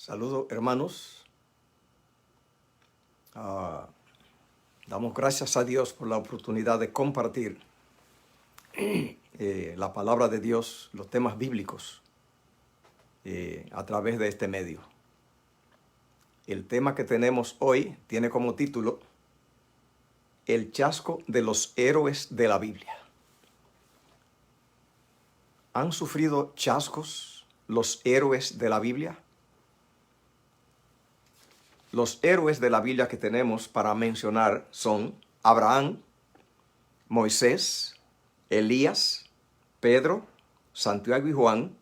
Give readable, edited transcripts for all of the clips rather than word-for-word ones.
Saludos, hermanos. Damos gracias a Dios por la oportunidad de compartir la palabra de Dios, los temas bíblicos, a través de este medio. El tema que tenemos hoy tiene como título El chasco de los héroes de la Biblia. ¿Han sufrido chascos los héroes de la Biblia? Los héroes de la Biblia que tenemos para mencionar son Abraham, Moisés, Elías, Pedro, Santiago y Juan,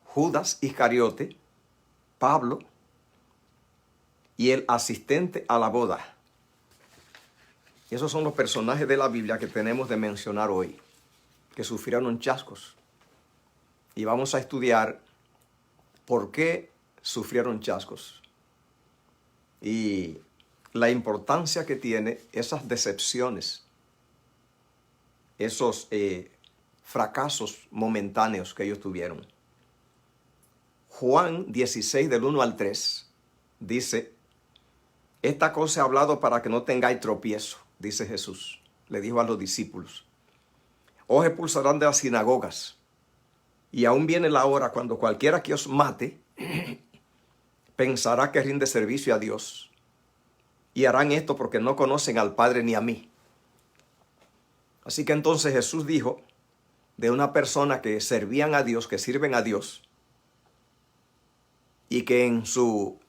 Judas Iscariote, Pablo y el asistente a la boda. Esos son los personajes de la Biblia que tenemos de mencionar hoy, que sufrieron chascos. Y vamos a estudiar por qué sufrieron chascos y la importancia que tiene esas decepciones, esos fracasos momentáneos que ellos tuvieron. Juan 16 del 1 al 3 dice: esta cosa he hablado para que no tengáis tropiezo, dice Jesús. Le dijo a los discípulos: os expulsarán de las sinagogas, y aún viene la hora cuando cualquiera que os mate pensará que rinde servicio a Dios, y harán esto porque no conocen al Padre ni a mí. Así que entonces Jesús dijo de una persona que servían a Dios, que sirven a Dios, y que en su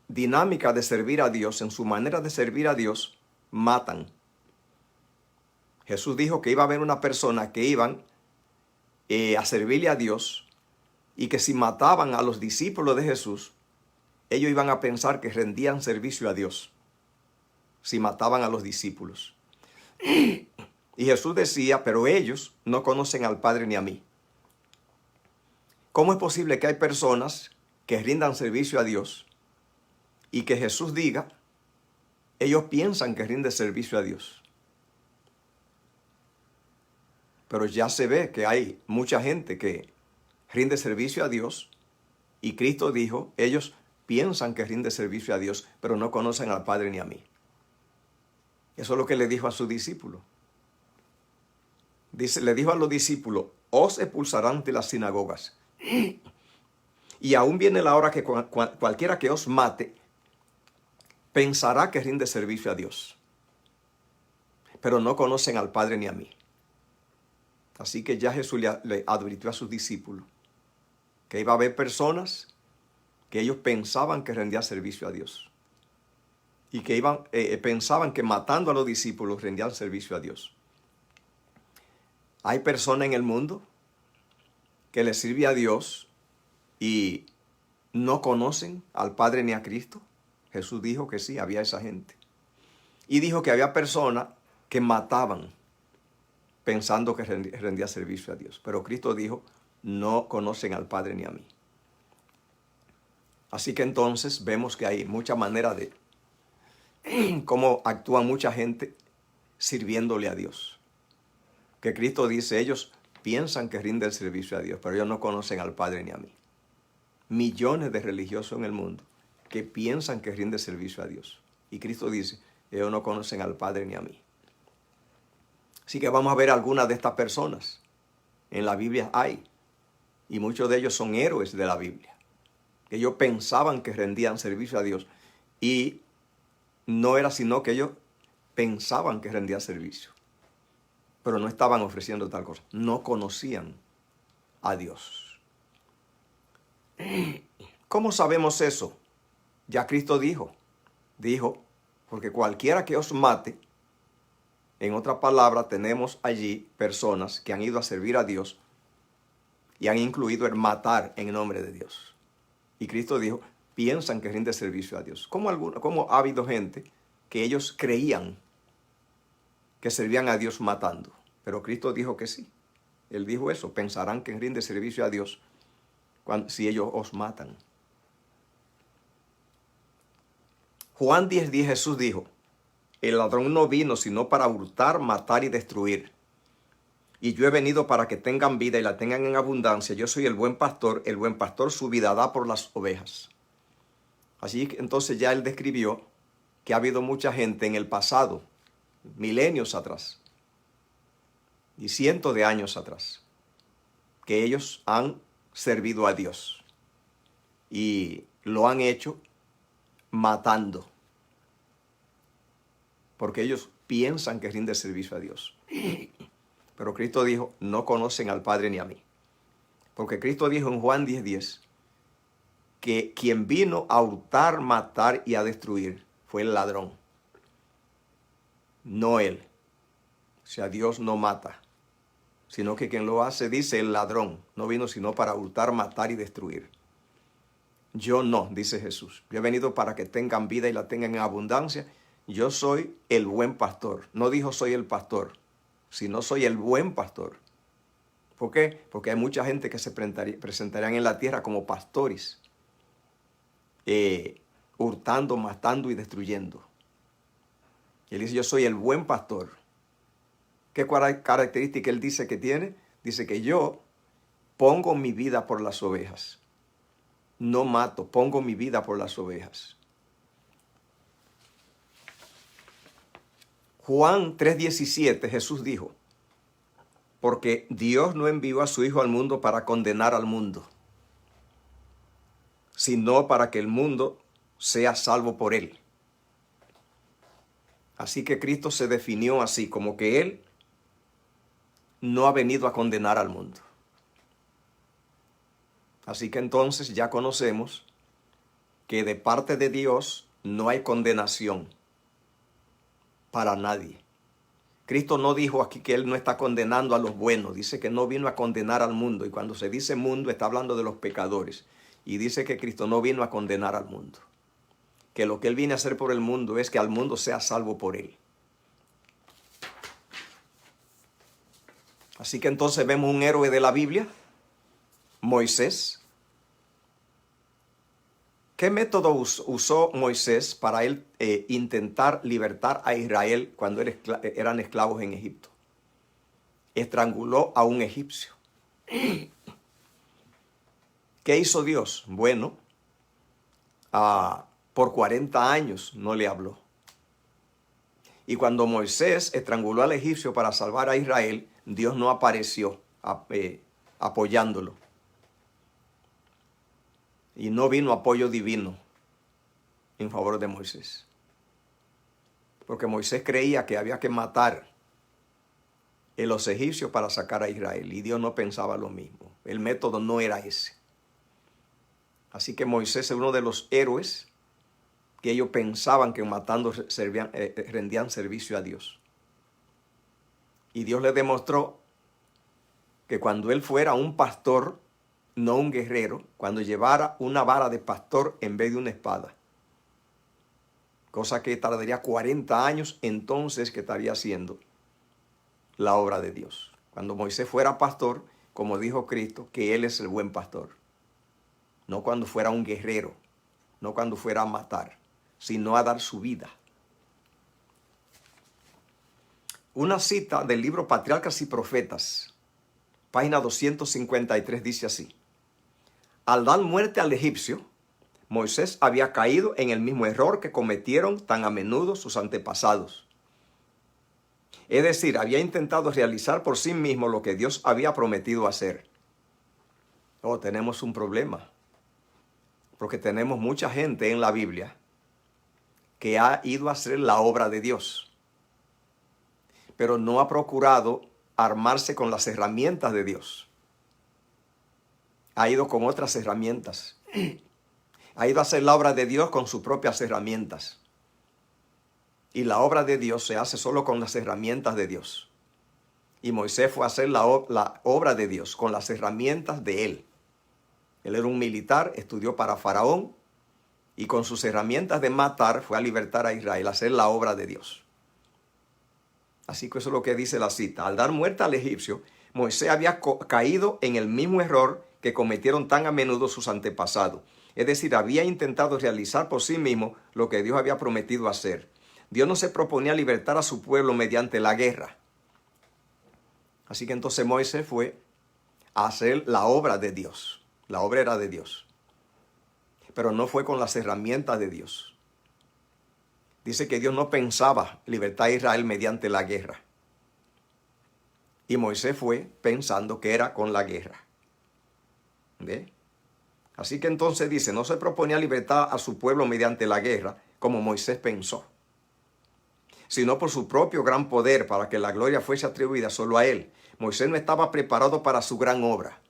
dinámica de servir a Dios, en su manera de servir a Dios, matan. Jesús dijo que iba a haber una persona que iban a servirle a Dios, y que si mataban a los discípulos de Jesús, ellos iban a pensar que rendían servicio a Dios, si mataban a los discípulos. Y Jesús decía: pero ellos no conocen al Padre ni a mí. ¿Cómo es posible que hay personas que rindan servicio a Dios y que Jesús diga, ellos piensan que rinden servicio a Dios? Pero ya se ve que hay mucha gente que rinde servicio a Dios, y Cristo dijo, ellos piensan que rinde servicio a Dios, pero no conocen al Padre ni a mí. Eso es lo que le dijo a sus discípulos. Dice, le dijo a los discípulos: os expulsarán de las sinagogas, y aún viene la hora que cualquiera que os mate pensará que rinde servicio a Dios, pero no conocen al Padre ni a mí. Así que ya Jesús le advirtió a sus discípulos que iba a haber personas que ellos pensaban que rendían servicio a Dios, y que pensaban que matando a los discípulos rendían servicio a Dios. Hay personas en el mundo que le sirve a Dios y no conocen al Padre ni a Cristo. Jesús dijo que sí, había esa gente. Y dijo que había personas que mataban pensando que rendía servicio a Dios. Pero Cristo dijo, no conocen al Padre ni a mí. Así que entonces vemos que hay mucha manera de cómo actúa mucha gente sirviéndole a Dios. Que Cristo dice, ellos piensan que rinden servicio a Dios, pero ellos no conocen al Padre ni a mí. Millones de religiosos en el mundo que piensan que rinden servicio a Dios. Y Cristo dice, ellos no conocen al Padre ni a mí. Así que vamos a ver algunas de estas personas. En la Biblia hay, y muchos de ellos son héroes de la Biblia. Ellos pensaban que rendían servicio a Dios, y no era sino que ellos pensaban que rendían servicio, pero no estaban ofreciendo tal cosa. No conocían a Dios. ¿Cómo sabemos eso? Ya Cristo dijo, porque cualquiera que os mate, en otra palabra, tenemos allí personas que han ido a servir a Dios y han incluido el matar en nombre de Dios. Y Cristo dijo, piensan que rinde servicio a Dios. ¿Cómo ha habido gente que ellos creían que servían a Dios matando? Pero Cristo dijo que sí. Él dijo eso, pensarán que rinde servicio a Dios si ellos os matan. Juan 10:10 Jesús dijo, el ladrón no vino sino para hurtar, matar y destruir. Y yo he venido para que tengan vida y la tengan en abundancia. Yo soy el buen pastor su vida da por las ovejas. Así que entonces ya él describió que ha habido mucha gente en el pasado, milenios atrás, y cientos de años atrás, que ellos han servido a Dios y lo han hecho matando, porque ellos piensan que rinde servicio a Dios. Pero Cristo dijo, no conocen al Padre ni a mí. Porque Cristo dijo en Juan 10:10 que quien vino a hurtar, matar y a destruir fue el ladrón, no él. O sea, Dios no mata, sino que quien lo hace, dice el ladrón, no vino sino para hurtar, matar y destruir. Yo no, dice Jesús. Yo he venido para que tengan vida y la tengan en abundancia. Yo soy el buen pastor. No dijo soy el pastor, sino soy el buen pastor. ¿Por qué? Porque hay mucha gente que se presentarían en la tierra como pastores, hurtando, matando y destruyendo. Y él dice, yo soy el buen pastor. ¿Qué característica él dice que tiene? Dice que yo pongo mi vida por las ovejas. No mato, pongo mi vida por las ovejas. Juan 3:17, Jesús dijo, porque Dios no envió a su Hijo al mundo para condenar al mundo, sino para que el mundo sea salvo por él. Así que Cristo se definió así, como que él no ha venido a condenar al mundo. Así que entonces ya conocemos que de parte de Dios no hay condenación para nadie. Cristo no dijo aquí que él no está condenando a los buenos, dice que no vino a condenar al mundo. Y cuando se dice mundo está hablando de los pecadores. Y dice que Cristo no vino a condenar al mundo, que lo que él viene a hacer por el mundo es que al mundo sea salvo por él. Así que entonces vemos un héroe de la Biblia, Moisés. ¿Qué método usó Moisés para él intentar libertar a Israel cuando eran esclavos en Egipto? Estranguló a un egipcio. ¿Qué hizo Dios? Bueno, por 40 años no le habló. Y cuando Moisés estranguló al egipcio para salvar a Israel, Dios no apareció apoyándolo. Y no vino apoyo divino en favor de Moisés. Porque Moisés creía que había que matar a los egipcios para sacar a Israel. Y Dios no pensaba lo mismo. El método no era ese. Así que Moisés es uno de los héroes que ellos pensaban que matando rendían servicio a Dios. Y Dios le demostró que cuando él fuera un pastor, no un guerrero, cuando llevara una vara de pastor en vez de una espada, cosa que tardaría 40 años, entonces que estaría haciendo la obra de Dios. Cuando Moisés fuera pastor, como dijo Cristo, que él es el buen pastor. No cuando fuera un guerrero, no cuando fuera a matar, sino a dar su vida. Una cita del libro Patriarcas y Profetas, página 253, dice así: al dar muerte al egipcio, Moisés había caído en el mismo error que cometieron tan a menudo sus antepasados. Es decir, había intentado realizar por sí mismo lo que Dios había prometido hacer. Oh, tenemos un problema, porque tenemos mucha gente en la Biblia que ha ido a hacer la obra de Dios, pero no ha procurado armarse con las herramientas de Dios. Ha ido con otras herramientas. Ha ido a hacer la obra de Dios con sus propias herramientas. Y la obra de Dios se hace solo con las herramientas de Dios. Y Moisés fue a hacer la obra de Dios con las herramientas de él. Él era un militar, estudió para Faraón, y con sus herramientas de matar fue a libertar a Israel, a hacer la obra de Dios. Así que eso es lo que dice la cita. Al dar muerte al egipcio, Moisés había caído en el mismo error que cometieron tan a menudo sus antepasados. Es decir, había intentado realizar por sí mismo lo que Dios había prometido hacer. Dios no se proponía libertar a su pueblo mediante la guerra. Así que entonces Moisés fue a hacer la obra de Dios. La obra era de Dios. Pero no fue con las herramientas de Dios. Dice que Dios no pensaba libertar a Israel mediante la guerra. Y Moisés fue pensando que era con la guerra. ¿Ve? Así que entonces dice, no se proponía libertar a su pueblo mediante la guerra, como Moisés pensó, sino por su propio gran poder, para que la gloria fuese atribuida solo a él. Moisés no estaba preparado para su gran obra.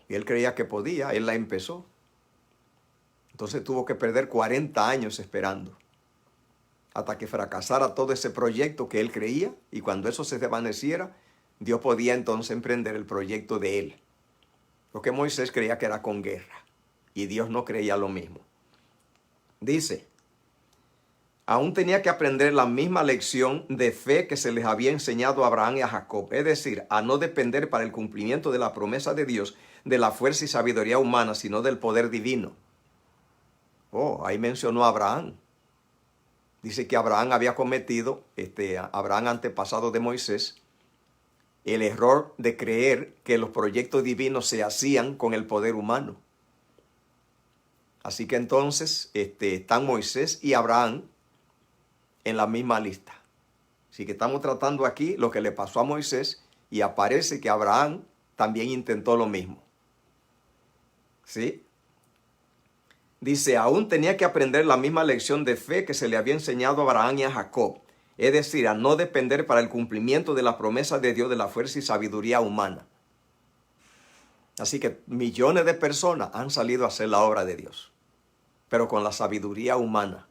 Y él creía que podía, él la empezó. Entonces tuvo que perder 40 años esperando, hasta que fracasara todo ese proyecto que él creía, y cuando eso se desvaneciera, Dios podía entonces emprender el proyecto de él. Porque Moisés creía que era con guerra, y Dios no creía lo mismo. Dice, aún tenía que aprender la misma lección de fe que se les había enseñado a Abraham y a Jacob, es decir, a no depender para el cumplimiento de la promesa de Dios de la fuerza y sabiduría humana, sino del poder divino. Ahí mencionó a Abraham. Dice que Abraham había cometido, Abraham antepasado de Moisés, el error de creer que los proyectos divinos se hacían con el poder humano. Así que entonces están Moisés y Abraham en la misma lista. Así que estamos tratando aquí lo que le pasó a Moisés, y aparece que Abraham también intentó lo mismo. ¿Sí? Dice, aún tenía que aprender la misma lección de fe que se le había enseñado a Abraham y a Jacob, es decir, a no depender para el cumplimiento de la promesa de Dios de la fuerza y sabiduría humana. Así que millones de personas han salido a hacer la obra de Dios, pero con la sabiduría humana.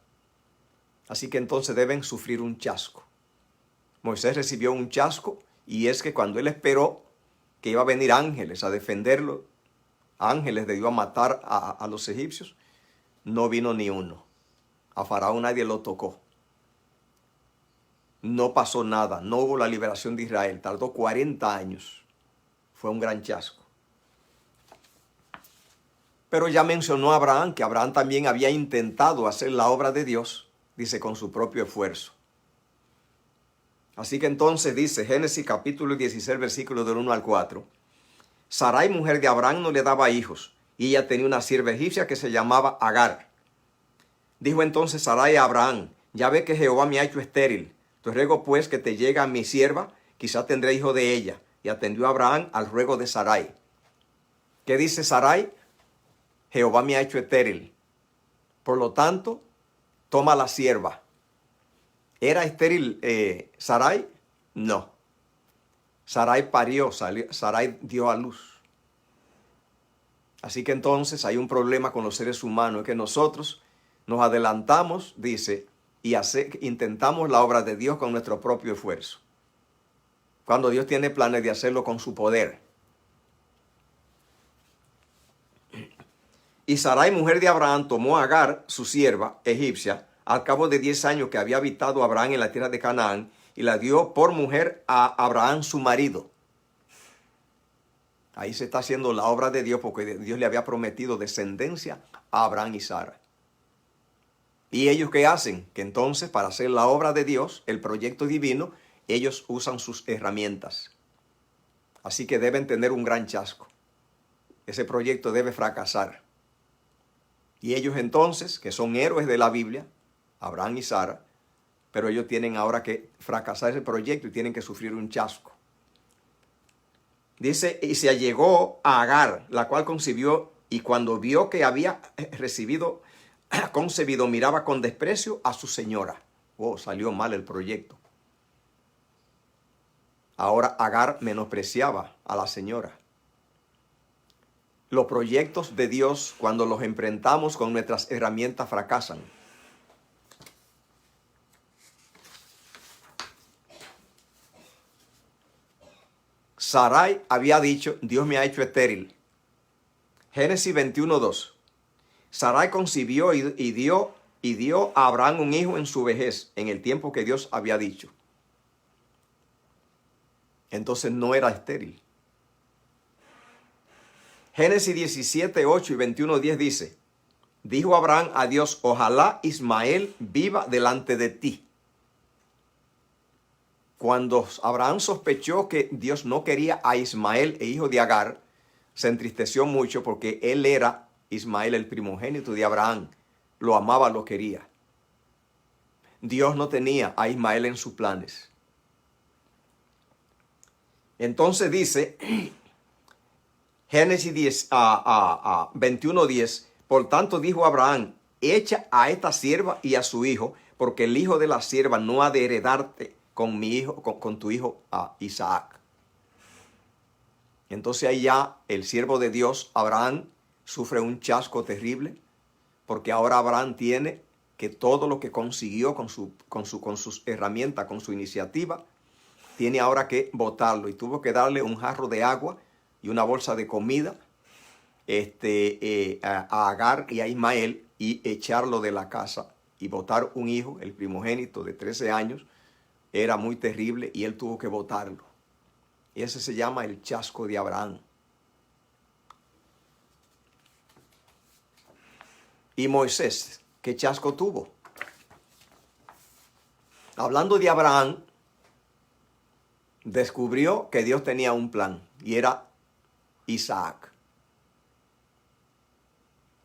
Así que entonces deben sufrir un chasco. Moisés recibió un chasco, y es que cuando él esperó que iba a venir ángeles a defenderlo, ángeles de Dios a matar a los egipcios, no vino ni uno. A Faraón nadie lo tocó. No pasó nada, no hubo la liberación de Israel. Tardó 40 años. Fue un gran chasco. Pero ya mencionó a Abraham, que Abraham también había intentado hacer la obra de Dios, dice, con su propio esfuerzo. Así que entonces dice Génesis capítulo 16, versículos del 1 al 4. Sarai, mujer de Abraham, no le daba hijos, y ella tenía una sierva egipcia que se llamaba Agar. Dijo entonces Sarai a Abraham, ya ve que Jehová me ha hecho estéril. Te ruego pues que te llegue a mi sierva, quizá tendré hijo de ella. Y atendió a Abraham al ruego de Sarai. ¿Qué dice Sarai? Jehová me ha hecho estéril. Por lo tanto, toma la sierva. ¿Era estéril Sarai? No. Sarai parió, Sarai dio a luz. Así que entonces hay un problema con los seres humanos, es que nosotros nos adelantamos, dice, y intentamos la obra de Dios con nuestro propio esfuerzo, cuando Dios tiene planes de hacerlo con su poder. Y Sarai, mujer de Abraham, tomó a Agar, su sierva egipcia, al cabo de 10 años que había habitado Abraham en la tierra de Canaán, y la dio por mujer a Abraham su marido. Ahí se está haciendo la obra de Dios, porque Dios le había prometido descendencia a Abraham y Sara. ¿Y ellos qué hacen? Que entonces, para hacer la obra de Dios, el proyecto divino, ellos usan sus herramientas. Así que deben tener un gran chasco. Ese proyecto debe fracasar. Y ellos entonces, que son héroes de la Biblia, Abraham y Sara, pero ellos tienen ahora que fracasar ese proyecto y tienen que sufrir un chasco. Dice, y se allegó a Agar, la cual concibió, y cuando vio que había concebido, miraba con desprecio a su señora. Salió mal el proyecto. Ahora Agar menospreciaba a la señora. Los proyectos de Dios, cuando los enfrentamos con nuestras herramientas, fracasan. Sarai había dicho, Dios me ha hecho estéril. Génesis 21:2. Sarai concibió y dio a Abraham un hijo en su vejez, en el tiempo que Dios había dicho. Entonces no era estéril. Génesis 17:8 y 21:10 dice, dijo Abraham a Dios, ojalá Ismael viva delante de ti. Cuando Abraham sospechó que Dios no quería a Ismael, hijo de Agar, se entristeció mucho porque él era Ismael, el primogénito de Abraham. Lo amaba, lo quería. Dios no tenía a Ismael en sus planes. Entonces dice Génesis 21:10, por tanto dijo Abraham, echa a esta sierva y a su hijo, porque el hijo de la sierva no ha de heredarte con mi hijo, con tu hijo Isaac. Entonces ahí ya el siervo de Dios, Abraham, sufre un chasco terrible, porque ahora Abraham tiene que todo lo que consiguió con sus herramientas, con su iniciativa, tiene ahora que botarlo, y tuvo que darle un jarro de agua y una bolsa de comida a Agar y a Ismael, y echarlo de la casa y botar un hijo, el primogénito de 13 años, era muy terrible y él tuvo que botarlo. Y ese se llama el chasco de Abraham. Y Moisés, ¿qué chasco tuvo? Hablando de Abraham, descubrió que Dios tenía un plan y era Isaac,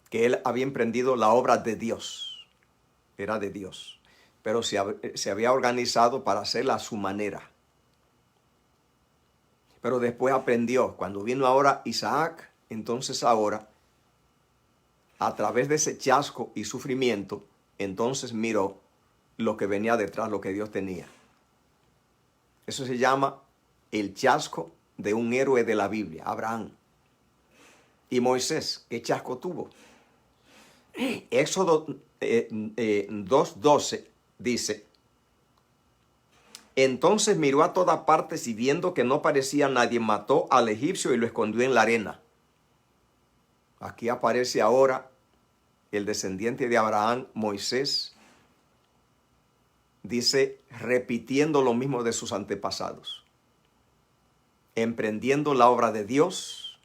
que él había emprendido la obra de Dios, era de Dios, pero se había organizado para hacerla a su manera. Pero después aprendió, cuando vino ahora Isaac, entonces ahora, a través de ese chasco y sufrimiento, entonces miró lo que venía detrás, lo que Dios tenía. Eso se llama el chasco de un héroe de la Biblia, Abraham. Y Moisés, ¿qué chasco tuvo? Éxodo 2:12 dice, entonces miró a todas partes y viendo que no parecía nadie, mató al egipcio y lo escondió en la arena. Aquí aparece ahora el descendiente de Abraham, Moisés, dice, repitiendo lo mismo de sus antepasados, emprendiendo la obra de Dios,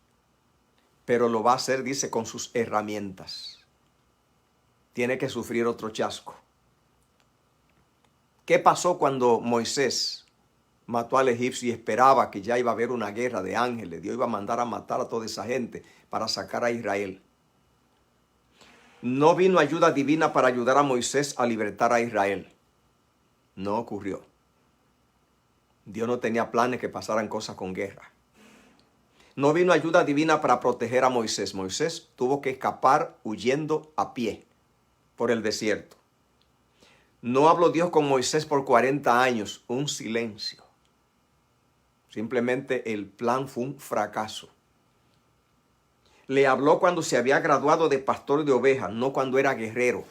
pero lo va a hacer, dice, con sus herramientas. Tiene que sufrir otro chasco. ¿Qué pasó cuando Moisés mató al egipcio y esperaba que ya iba a haber una guerra de ángeles? Dios iba a mandar a matar a toda esa gente para sacar a Israel. No vino ayuda divina para ayudar a Moisés a libertar a Israel. No ocurrió. Dios no tenía planes que pasaran cosas con guerra. No vino ayuda divina para proteger a Moisés. Moisés tuvo que escapar huyendo a pie por el desierto. No habló Dios con Moisés por 40 años, un silencio. Simplemente el plan fue un fracaso. Le habló cuando se había graduado de pastor de ovejas, no cuando era guerrero.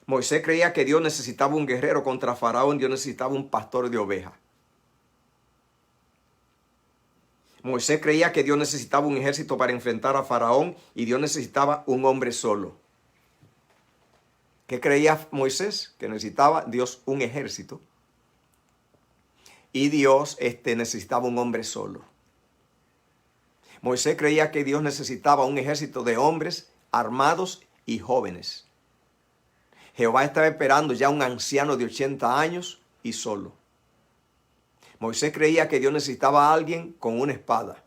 Moisés creía que Dios necesitaba un guerrero contra Faraón, Dios necesitaba un pastor de ovejas. Moisés creía que Dios necesitaba un ejército para enfrentar a Faraón y Dios necesitaba un hombre solo. ¿Qué creía Moisés? Que necesitaba Dios un ejército y Dios necesitaba un hombre solo. Moisés creía que Dios necesitaba un ejército de hombres armados y jóvenes. Jehová estaba esperando ya un anciano de 80 años y solo. Moisés creía que Dios necesitaba a alguien con una espada.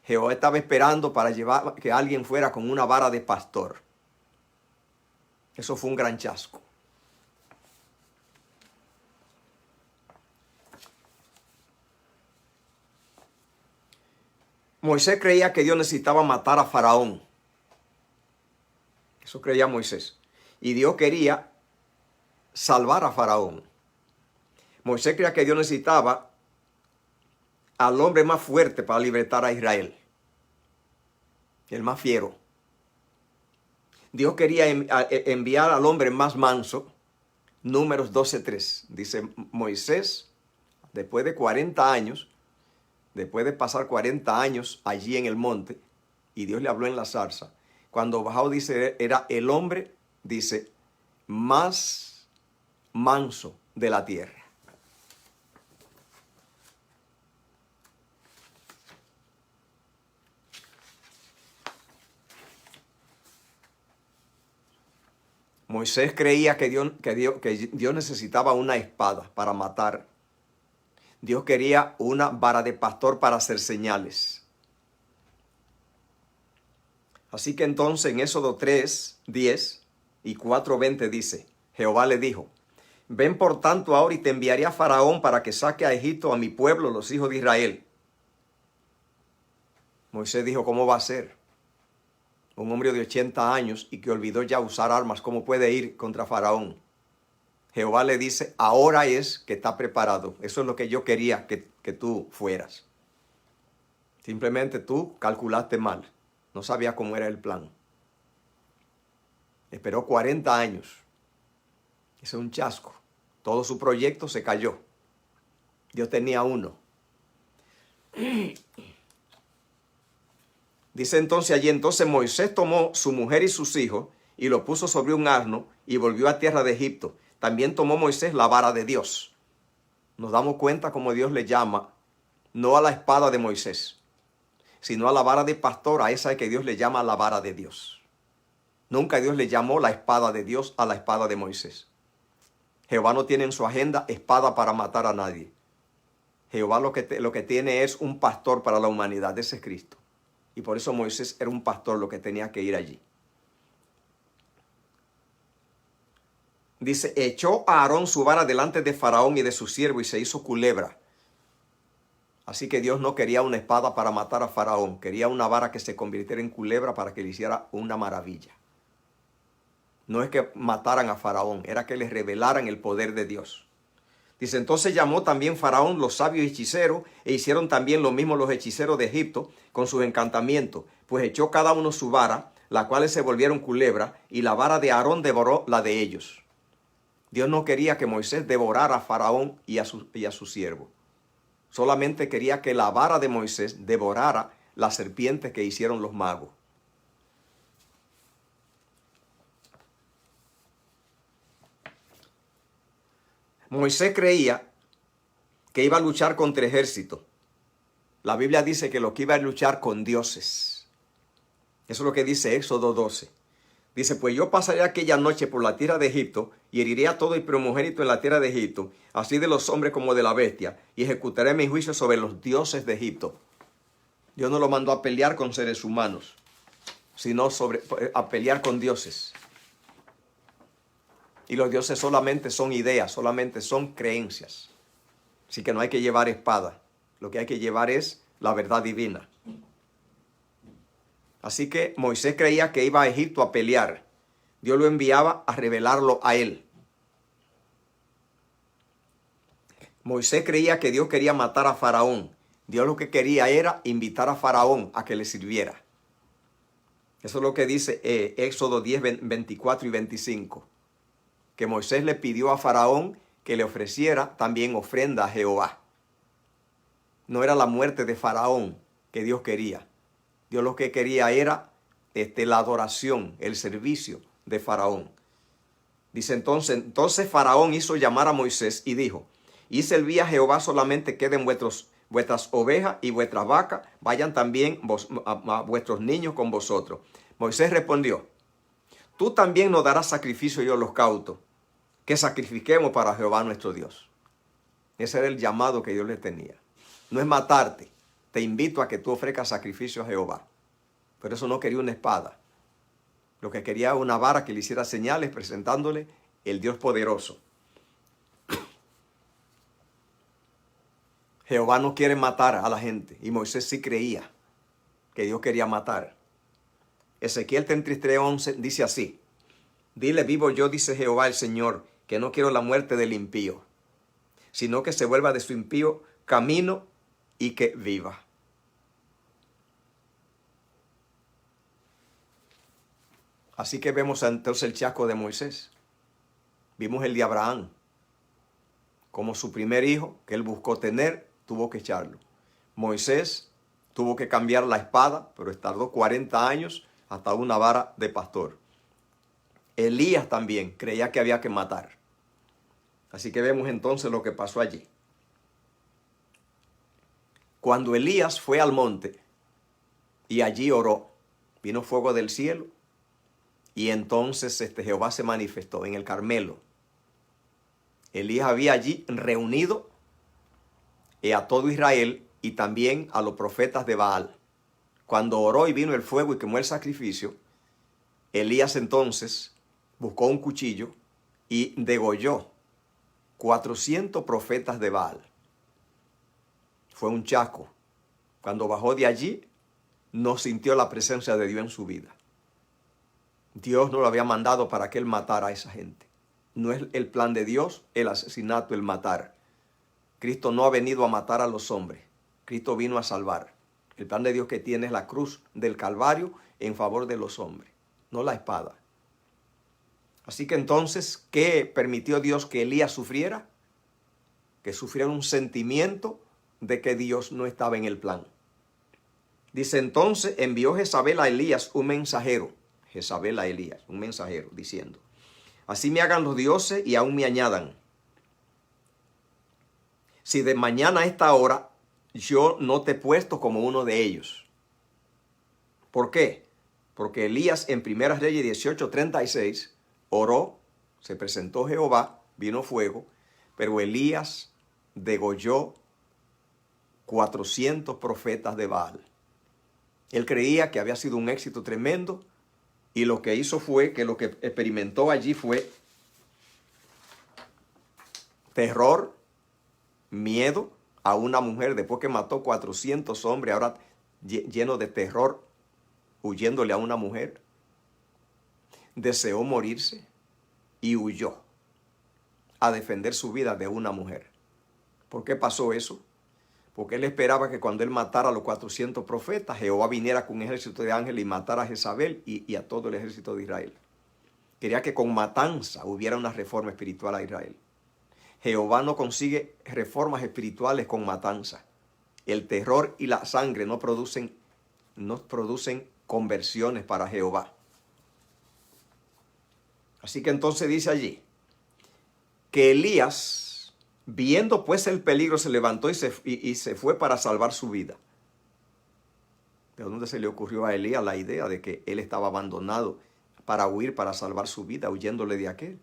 Jehová estaba esperando para llevar que alguien fuera con una vara de pastor. Eso fue un gran chasco. Moisés creía que Dios necesitaba matar a Faraón. Eso creía Moisés. Y Dios quería salvar a Faraón. Moisés creía que Dios necesitaba al hombre más fuerte para libertar a Israel. El más fiero. Dios quería enviar al hombre más manso. Números 12:3. Dice Moisés, después de 40 años, después de pasar 40 años allí en el monte, y Dios le habló en la zarza, cuando bajó, dice, era el hombre, dice, más manso de la tierra. Moisés creía que Dios necesitaba una espada para matar. Dios quería una vara de pastor para hacer señales. Así que entonces en Éxodo 3:10 y 4:20 dice, Jehová le dijo, ven por tanto ahora y te enviaré a Faraón para que saque a Egipto a mi pueblo, los hijos de Israel. Moisés dijo, ¿cómo va a ser? Un hombre de 80 años y que olvidó ya usar armas, ¿cómo puede ir contra Faraón? Jehová le dice, ahora es que está preparado. Eso es lo que yo quería que tú fueras. Simplemente tú calculaste mal. No sabías cómo era el plan. Esperó 40 años. Ese es un chasco. Todo su proyecto se cayó. Dios tenía uno. Dice entonces allí, entonces Moisés tomó su mujer y sus hijos y lo puso sobre un asno y volvió a tierra de Egipto. También tomó Moisés la vara de Dios. Nos damos cuenta cómo Dios le llama, no a la espada de Moisés, sino a la vara de pastor, a esa que Dios le llama la vara de Dios. Nunca Dios le llamó la espada de Dios a la espada de Moisés. Jehová no tiene en su agenda espada para matar a nadie. Jehová lo que tiene es un pastor para la humanidad, ese es Cristo. Y por eso Moisés era un pastor, lo que tenía que ir allí. Dice, echó a Aarón su vara delante de Faraón y de su siervo y se hizo culebra. Así que Dios no quería una espada para matar a Faraón, quería una vara que se convirtiera en culebra para que le hiciera una maravilla. No es que mataran a Faraón, era que les revelaran el poder de Dios. Dice, entonces llamó también Faraón los sabios hechiceros e hicieron también lo mismo los hechiceros de Egipto con sus encantamientos, pues echó cada uno su vara, las cuales se volvieron culebra, y la vara de Aarón devoró la de ellos. Dios no quería que Moisés devorara a Faraón y a su siervo. Solamente quería que la vara de Moisés devorara las serpientes que hicieron los magos. Moisés creía que iba a luchar contra ejército. La Biblia dice que lo que iba a luchar con dioses. Eso es lo que dice Éxodo 12. Dice, pues yo pasaré aquella noche por la tierra de Egipto y heriré a todo el primogénito en la tierra de Egipto, así de los hombres como de la bestia, y ejecutaré mi juicio sobre los dioses de Egipto. Dios no lo mandó a pelear con seres humanos, sino a pelear con dioses. Y los dioses solamente son ideas, solamente son creencias. Así que no hay que llevar espada. Lo que hay que llevar es la verdad divina. Así que Moisés creía que iba a Egipto a pelear. Dios lo enviaba a revelarlo a él. Moisés creía que Dios quería matar a Faraón. Dios lo que quería era invitar a Faraón a que le sirviera. Eso es lo que dice Éxodo 10, 24 y 25. Que Moisés le pidió a Faraón que le ofreciera también ofrenda a Jehová. No era la muerte de Faraón que Dios quería. Dios lo que quería era la adoración, el servicio de Faraón. Dice entonces Faraón hizo llamar a Moisés y dijo, y serví a Jehová solamente queden vuestras ovejas y vuestras vacas, vayan también a vuestros niños con vosotros. Moisés respondió, tú también nos darás sacrificio y holocausto, que sacrifiquemos para Jehová nuestro Dios. Ese era el llamado que Dios le tenía. No es matarte, te invito a que tú ofrezcas sacrificio a Jehová. Pero eso no quería una espada. Lo que quería era una vara que le hiciera señales presentándole el Dios poderoso. Jehová no quiere matar a la gente y Moisés sí creía que Dios quería matar. Ezequiel 33:11 dice así, dile vivo yo, dice Jehová el Señor, que no quiero la muerte del impío, sino que se vuelva de su impío camino y que viva. Así que vemos entonces el chasco de Moisés. Vimos el de Abraham. Como su primer hijo, que él buscó tener, tuvo que echarlo. Moisés tuvo que cambiar la espada, pero tardó 40 años hasta una vara de pastor. Elías también creía que había que matar. Así que vemos entonces lo que pasó allí. Cuando Elías fue al monte y allí oró, vino fuego del cielo Y entonces Jehová se manifestó en el Carmelo. Elías había allí reunido a todo Israel y también a los profetas de Baal. Cuando oró y vino el fuego y quemó el sacrificio, Elías entonces buscó un cuchillo y degolló 400 profetas de Baal. Fue un chasco. Cuando bajó de allí, no sintió la presencia de Dios en su vida. Dios no lo había mandado para que él matara a esa gente. No es el plan de Dios el asesinato, el matar. Cristo no ha venido a matar a los hombres. Cristo vino a salvar. El plan de Dios que tiene es la cruz del Calvario en favor de los hombres, no la espada. Así que entonces, ¿qué permitió Dios que Elías sufriera? Que sufriera un sentimiento de que Dios no estaba en el plan. Dice, entonces envió Jezabel a Elías un mensajero. Jezabel a Elías, un mensajero, diciendo, así me hagan los dioses y aún me añadan. Si de mañana a esta hora yo no te he puesto como uno de ellos. ¿Por qué? Porque Elías en 1 Reyes 18:36 oró, se presentó Jehová, vino fuego, pero Elías degolló 400 profetas de Baal. Él creía que había sido un éxito tremendo y lo que hizo fue que lo que experimentó allí fue terror, miedo a una mujer. Después que mató 400 hombres, ahora lleno de terror, huyéndole a una mujer. Deseó morirse y huyó a defender su vida de una mujer. ¿Por qué pasó eso? Porque él esperaba que cuando él matara a los 400 profetas, Jehová viniera con un ejército de ángeles y matara a Jezabel y a todo el ejército de Israel. Quería que con matanza hubiera una reforma espiritual a Israel. Jehová no consigue reformas espirituales con matanza. El terror y la sangre no producen conversiones para Jehová. Así que entonces dice allí que Elías, viendo pues el peligro, se levantó y se fue para salvar su vida. ¿De dónde se le ocurrió a Elías la idea de que él estaba abandonado para huir, para salvar su vida, huyéndole de aquel?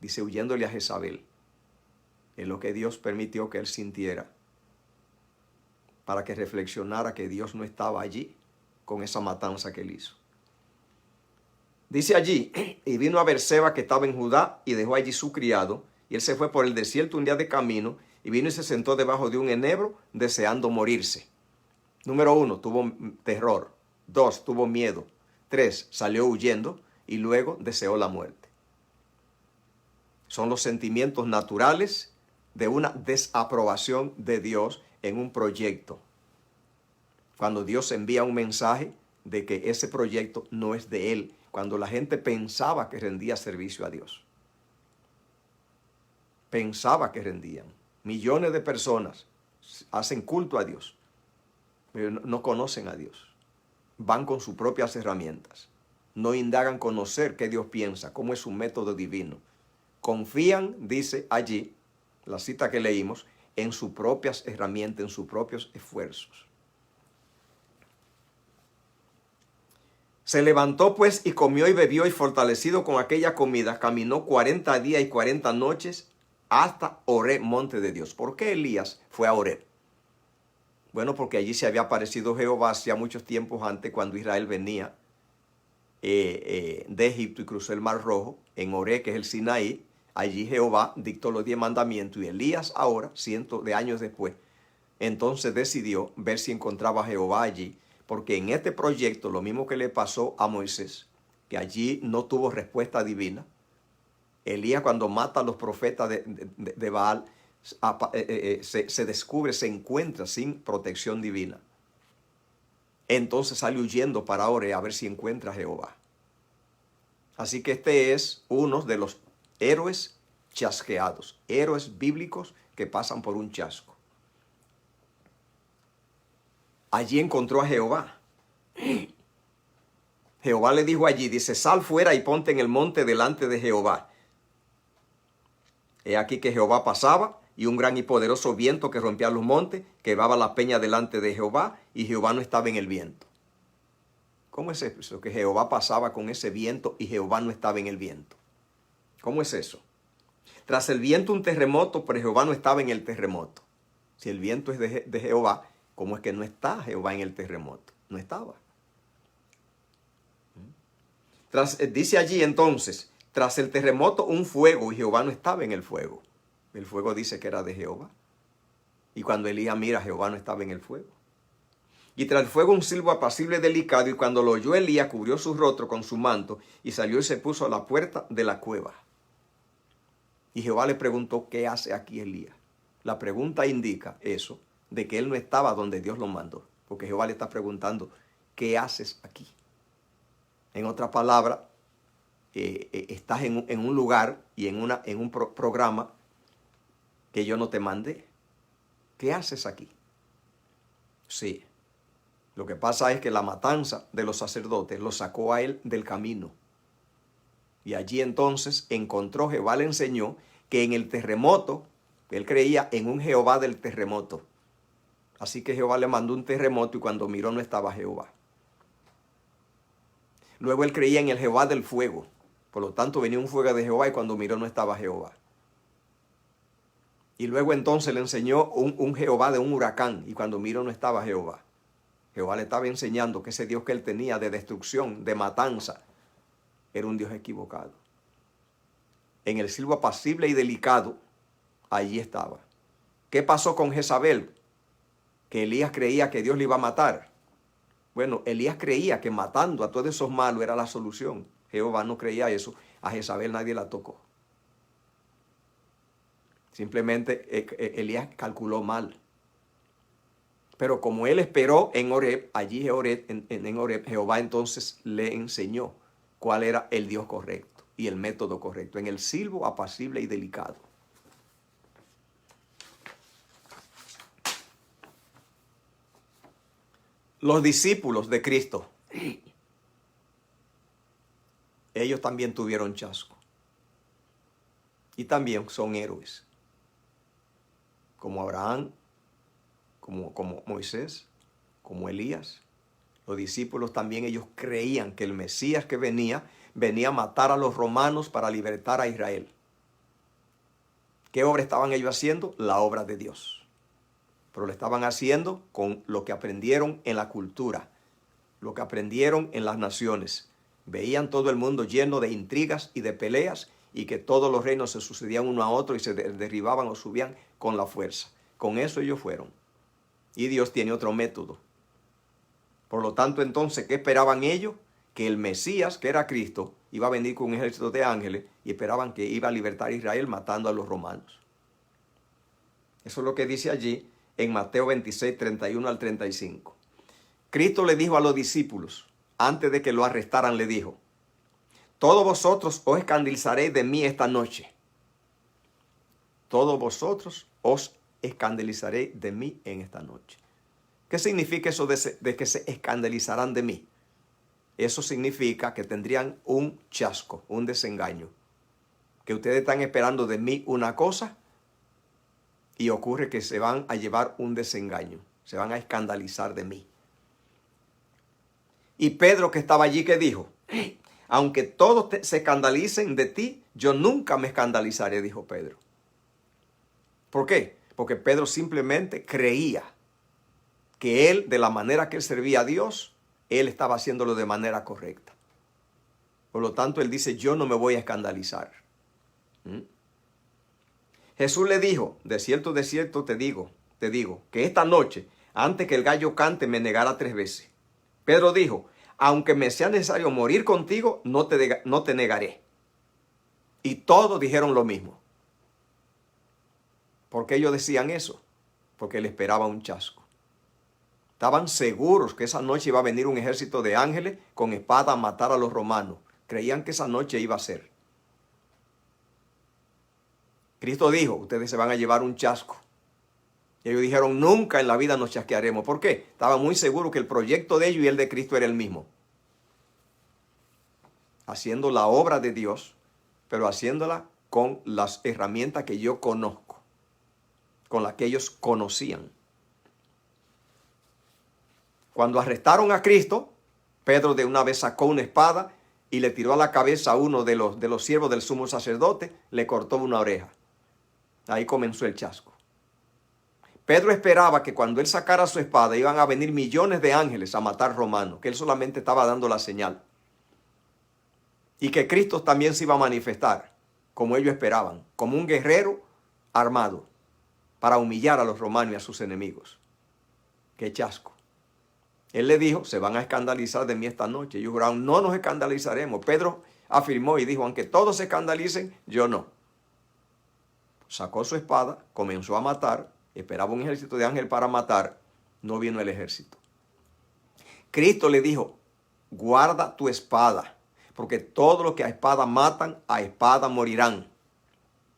Dice, huyéndole a Jezabel. Es lo que Dios permitió que él sintiera, para que reflexionara que Dios no estaba allí con esa matanza que él hizo. Dice allí, y vino a Berseba que estaba en Judá y dejó allí su criado, y él se fue por el desierto un día de camino, y vino y se sentó debajo de un enebro deseando morirse. Número 1, tuvo terror. 2, tuvo miedo. 3, salió huyendo y luego deseó la muerte. Son los sentimientos naturales de una desaprobación de Dios en un proyecto. Cuando Dios envía un mensaje de que ese proyecto no es de Él, cuando la gente pensaba que rendía servicio a Dios. Pensaba que rendían. Millones de personas hacen culto a Dios, pero no conocen a Dios. Van con sus propias herramientas. No indagan conocer qué Dios piensa, cómo es su método divino. Confían, dice allí, la cita que leímos, en sus propias herramientas, en sus propios esfuerzos. Se levantó pues y comió y bebió, y fortalecido con aquella comida, caminó 40 días y 40 noches hasta Horeb, monte de Dios. ¿Por qué Elías fue a Horeb? Bueno, porque allí se había aparecido Jehová hacía muchos tiempos antes, cuando Israel venía de Egipto y cruzó el Mar Rojo, en Horeb, que es el Sinaí. Allí Jehová dictó los 10 mandamientos, y Elías ahora, cientos de años después, entonces decidió ver si encontraba a Jehová allí, porque en este proyecto, lo mismo que le pasó a Moisés, que allí no tuvo respuesta divina. Elías, cuando mata a los profetas de Baal, se descubre, se encuentra sin protección divina. Entonces sale huyendo para Horeb a ver si encuentra a Jehová. Así que este es uno de los héroes chasqueados, héroes bíblicos que pasan por un chasco. Allí encontró a Jehová. Jehová le dijo allí, dice, sal fuera y ponte en el monte delante de Jehová. He aquí que Jehová pasaba, y un gran y poderoso viento que rompía los montes, quebraba la peña delante de Jehová, y Jehová no estaba en el viento. ¿Cómo es eso? Que Jehová pasaba con ese viento y Jehová no estaba en el viento. ¿Cómo es eso? Tras el viento un terremoto, pero Jehová no estaba en el terremoto. Si el viento es de Jehová, ¿cómo es que no está Jehová en el terremoto? No estaba. Dice allí entonces, tras el terremoto un fuego y Jehová no estaba en el fuego. El fuego dice que era de Jehová. Y cuando Elías mira, Jehová no estaba en el fuego. Y tras el fuego un silbo apacible y delicado, y cuando lo oyó Elías, cubrió su rostro con su manto, y salió y se puso a la puerta de la cueva. Y Jehová le preguntó, ¿qué hace aquí Elías? La pregunta indica eso, de que él no estaba donde Dios lo mandó. Porque Jehová le está preguntando, ¿qué haces aquí? En otra palabra, estás en un lugar y en un programa que yo no te mandé. ¿Qué haces aquí? Sí. Lo que pasa es que la matanza de los sacerdotes lo sacó a él del camino. Y allí entonces encontró, Jehová le enseñó que en el terremoto, él creía en un Jehová del terremoto. Así que Jehová le mandó un terremoto y cuando miró no estaba Jehová. Luego él creía en el Jehová del fuego. Por lo tanto venía un fuego de Jehová y cuando miró no estaba Jehová. Y luego entonces le enseñó un Jehová de un huracán y cuando miró no estaba Jehová. Jehová le estaba enseñando que ese Dios que él tenía de destrucción, de matanza, era un Dios equivocado. En el silbo apacible y delicado, allí estaba. ¿Qué pasó con Jezabel? Que Elías creía que Dios le iba a matar. Bueno, Elías creía que matando a todos esos malos era la solución. Jehová no creía eso. A Jezabel nadie la tocó. Simplemente Elías calculó mal. Pero como él esperó en Horeb, allí en Horeb, Jehová entonces le enseñó cuál era el Dios correcto y el método correcto, en el silbo apacible y delicado. Los discípulos de Cristo, ellos también tuvieron chasco. Y también son héroes. Como Abraham, como Moisés, como Elías. Los discípulos también, ellos creían que el Mesías que venía a matar a los romanos para libertar a Israel. ¿Qué obra estaban ellos haciendo? La obra de Dios. Pero lo estaban haciendo con lo que aprendieron en la cultura, lo que aprendieron en las naciones. Veían todo el mundo lleno de intrigas y de peleas y que todos los reinos se sucedían uno a otro y se derribaban o subían con la fuerza. Con eso ellos fueron. Y Dios tiene otro método. Por lo tanto, entonces, ¿qué esperaban ellos? Que el Mesías, que era Cristo, iba a venir con un ejército de ángeles y esperaban que iba a libertar a Israel matando a los romanos. Eso es lo que dice allí en Mateo 26, 31 al 35. Cristo le dijo a los discípulos, antes de que lo arrestaran, le dijo, todos vosotros os escandalizaréis de mí esta noche. Todos vosotros os escandalizaréis de mí en esta noche. ¿Qué significa eso de que se escandalizarán de mí? Eso significa que tendrían un chasco, un desengaño. Que ustedes están esperando de mí una cosa y ocurre que se van a llevar un desengaño. Se van a escandalizar de mí. Y Pedro, que estaba allí, ¿qué dijo? Aunque todos se escandalicen de ti, yo nunca me escandalizaré, dijo Pedro. ¿Por qué? Porque Pedro simplemente creía que él, de la manera que él servía a Dios, él estaba haciéndolo de manera correcta. Por lo tanto, él dice, yo no me voy a escandalizar. Jesús le dijo, de cierto te digo, que esta noche, antes que el gallo cante, me negará 3 veces. Pedro dijo, aunque me sea necesario morir contigo, no te negaré. Y todos dijeron lo mismo. ¿Por qué ellos decían eso? Porque le esperaba un chasco. Estaban seguros que esa noche iba a venir un ejército de ángeles con espada a matar a los romanos. Creían que esa noche iba a ser. Cristo dijo, ustedes se van a llevar un chasco. Y ellos dijeron, nunca en la vida nos chasquearemos. ¿Por qué? Estaban muy seguros que el proyecto de ellos y el de Cristo era el mismo. Haciendo la obra de Dios, pero haciéndola con las herramientas que yo conozco, con las que ellos conocían. Cuando arrestaron a Cristo, Pedro de una vez sacó una espada y le tiró a la cabeza a uno de los siervos del sumo sacerdote, le cortó una oreja. Ahí comenzó el chasco. Pedro esperaba que cuando él sacara su espada iban a venir millones de ángeles a matar romanos, que él solamente estaba dando la señal. Y que Cristo también se iba a manifestar, como ellos esperaban, como un guerrero armado, para humillar a los romanos y a sus enemigos. ¡Qué chasco! Él le dijo, se van a escandalizar de mí esta noche. Ellos juraron, no nos escandalizaremos. Pedro afirmó y dijo, aunque todos se escandalicen, yo no. Sacó su espada, comenzó a matar, esperaba un ejército de ángeles para matar, no vino el ejército. Cristo le dijo, guarda tu espada, porque todo lo que a espada matan, a espada morirán.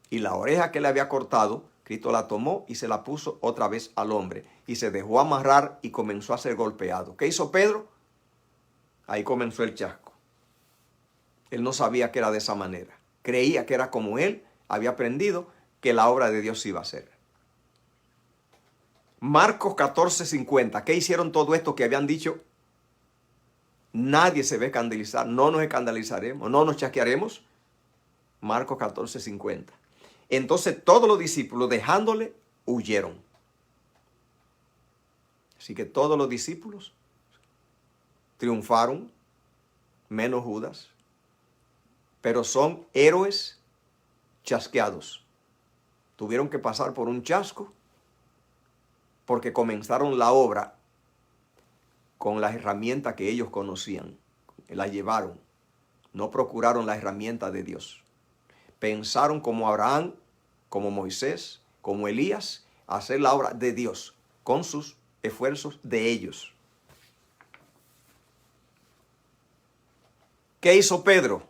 Y la oreja que le había cortado, Cristo la tomó y se la puso otra vez al hombre. Y se dejó amarrar y comenzó a ser golpeado. ¿Qué hizo Pedro? Ahí comenzó el chasco. Él no sabía que era de esa manera. Creía que era como él había aprendido que la obra de Dios iba a ser. Marcos 14:50. ¿Qué hicieron todo esto que habían dicho? Nadie se va a escandalizar, no nos escandalizaremos, no nos chasquearemos. Marcos 14:50. Entonces todos los discípulos, dejándole, huyeron. Así que todos los discípulos triunfaron, menos Judas, pero son héroes chasqueados. Tuvieron que pasar por un chasco porque comenzaron la obra con las herramientas que ellos conocían. La llevaron, no procuraron la herramienta de Dios. Pensaron como Abraham, como Moisés, como Elías, hacer la obra de Dios con sus esfuerzos de ellos. ¿Qué hizo Pedro?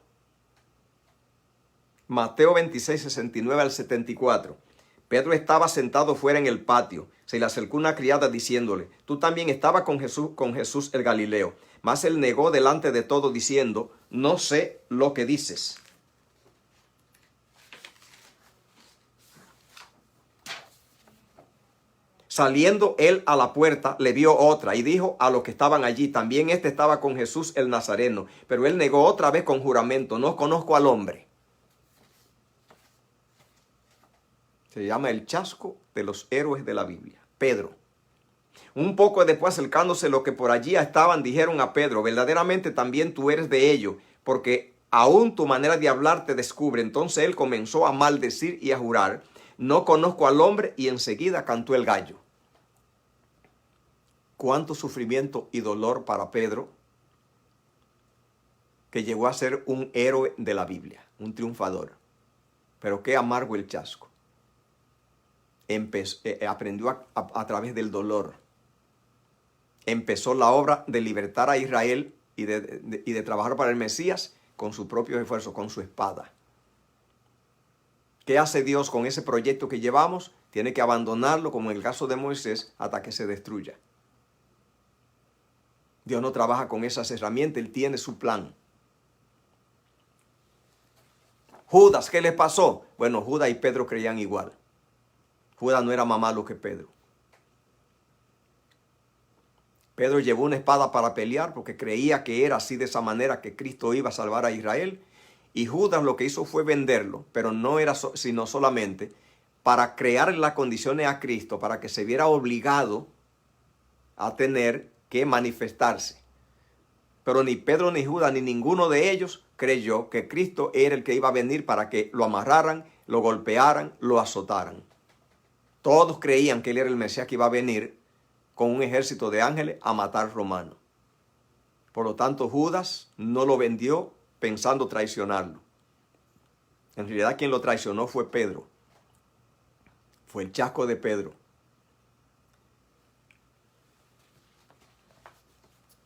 Mateo 26, 69 al 74. Pedro estaba sentado fuera en el patio. Se le acercó una criada diciéndole, tú también estabas con Jesús el Galileo. Mas él negó delante de todo diciendo, no sé lo que dices. Saliendo él a la puerta, le vio otra y dijo a los que estaban allí, también este estaba con Jesús el Nazareno. Pero él negó otra vez con juramento, no conozco al hombre. Se llama el chasco de los héroes de la Biblia. Pedro. Un poco después, acercándose los que por allí estaban, dijeron a Pedro, verdaderamente también tú eres de ellos, porque aún tu manera de hablar te descubre. Entonces él comenzó a maldecir y a jurar, no conozco al hombre, y enseguida cantó el gallo. Cuánto sufrimiento y dolor para Pedro, que llegó a ser un héroe de la Biblia, un triunfador. Pero qué amargo el chasco. Aprendió a través del dolor. Empezó la obra de libertar a Israel y de trabajar para el Mesías con sus propios esfuerzos, con su espada. ¿Qué hace Dios con ese proyecto que llevamos? Tiene que abandonarlo, como en el caso de Moisés, hasta que se destruya. Dios no trabaja con esas herramientas, Él tiene su plan. Judas, ¿qué le pasó? Bueno, Judas y Pedro creían igual. Judas no era más malo que Pedro. Pedro llevó una espada para pelear porque creía que era así, de esa manera, que Cristo iba a salvar a Israel. Y Judas lo que hizo fue venderlo, pero no era sino solamente para crear las condiciones a Cristo, para que se viera obligado a tener que manifestarse. Pero ni Pedro, ni Judas, ni ninguno de ellos creyó que Cristo era el que iba a venir para que lo amarraran, lo golpearan, lo azotaran. Todos creían que él era el Mesías que iba a venir con un ejército de ángeles a matar romanos. Por lo tanto, Judas no lo vendió pensando traicionarlo. En realidad, quien lo traicionó fue Pedro. Fue el chasco de Pedro.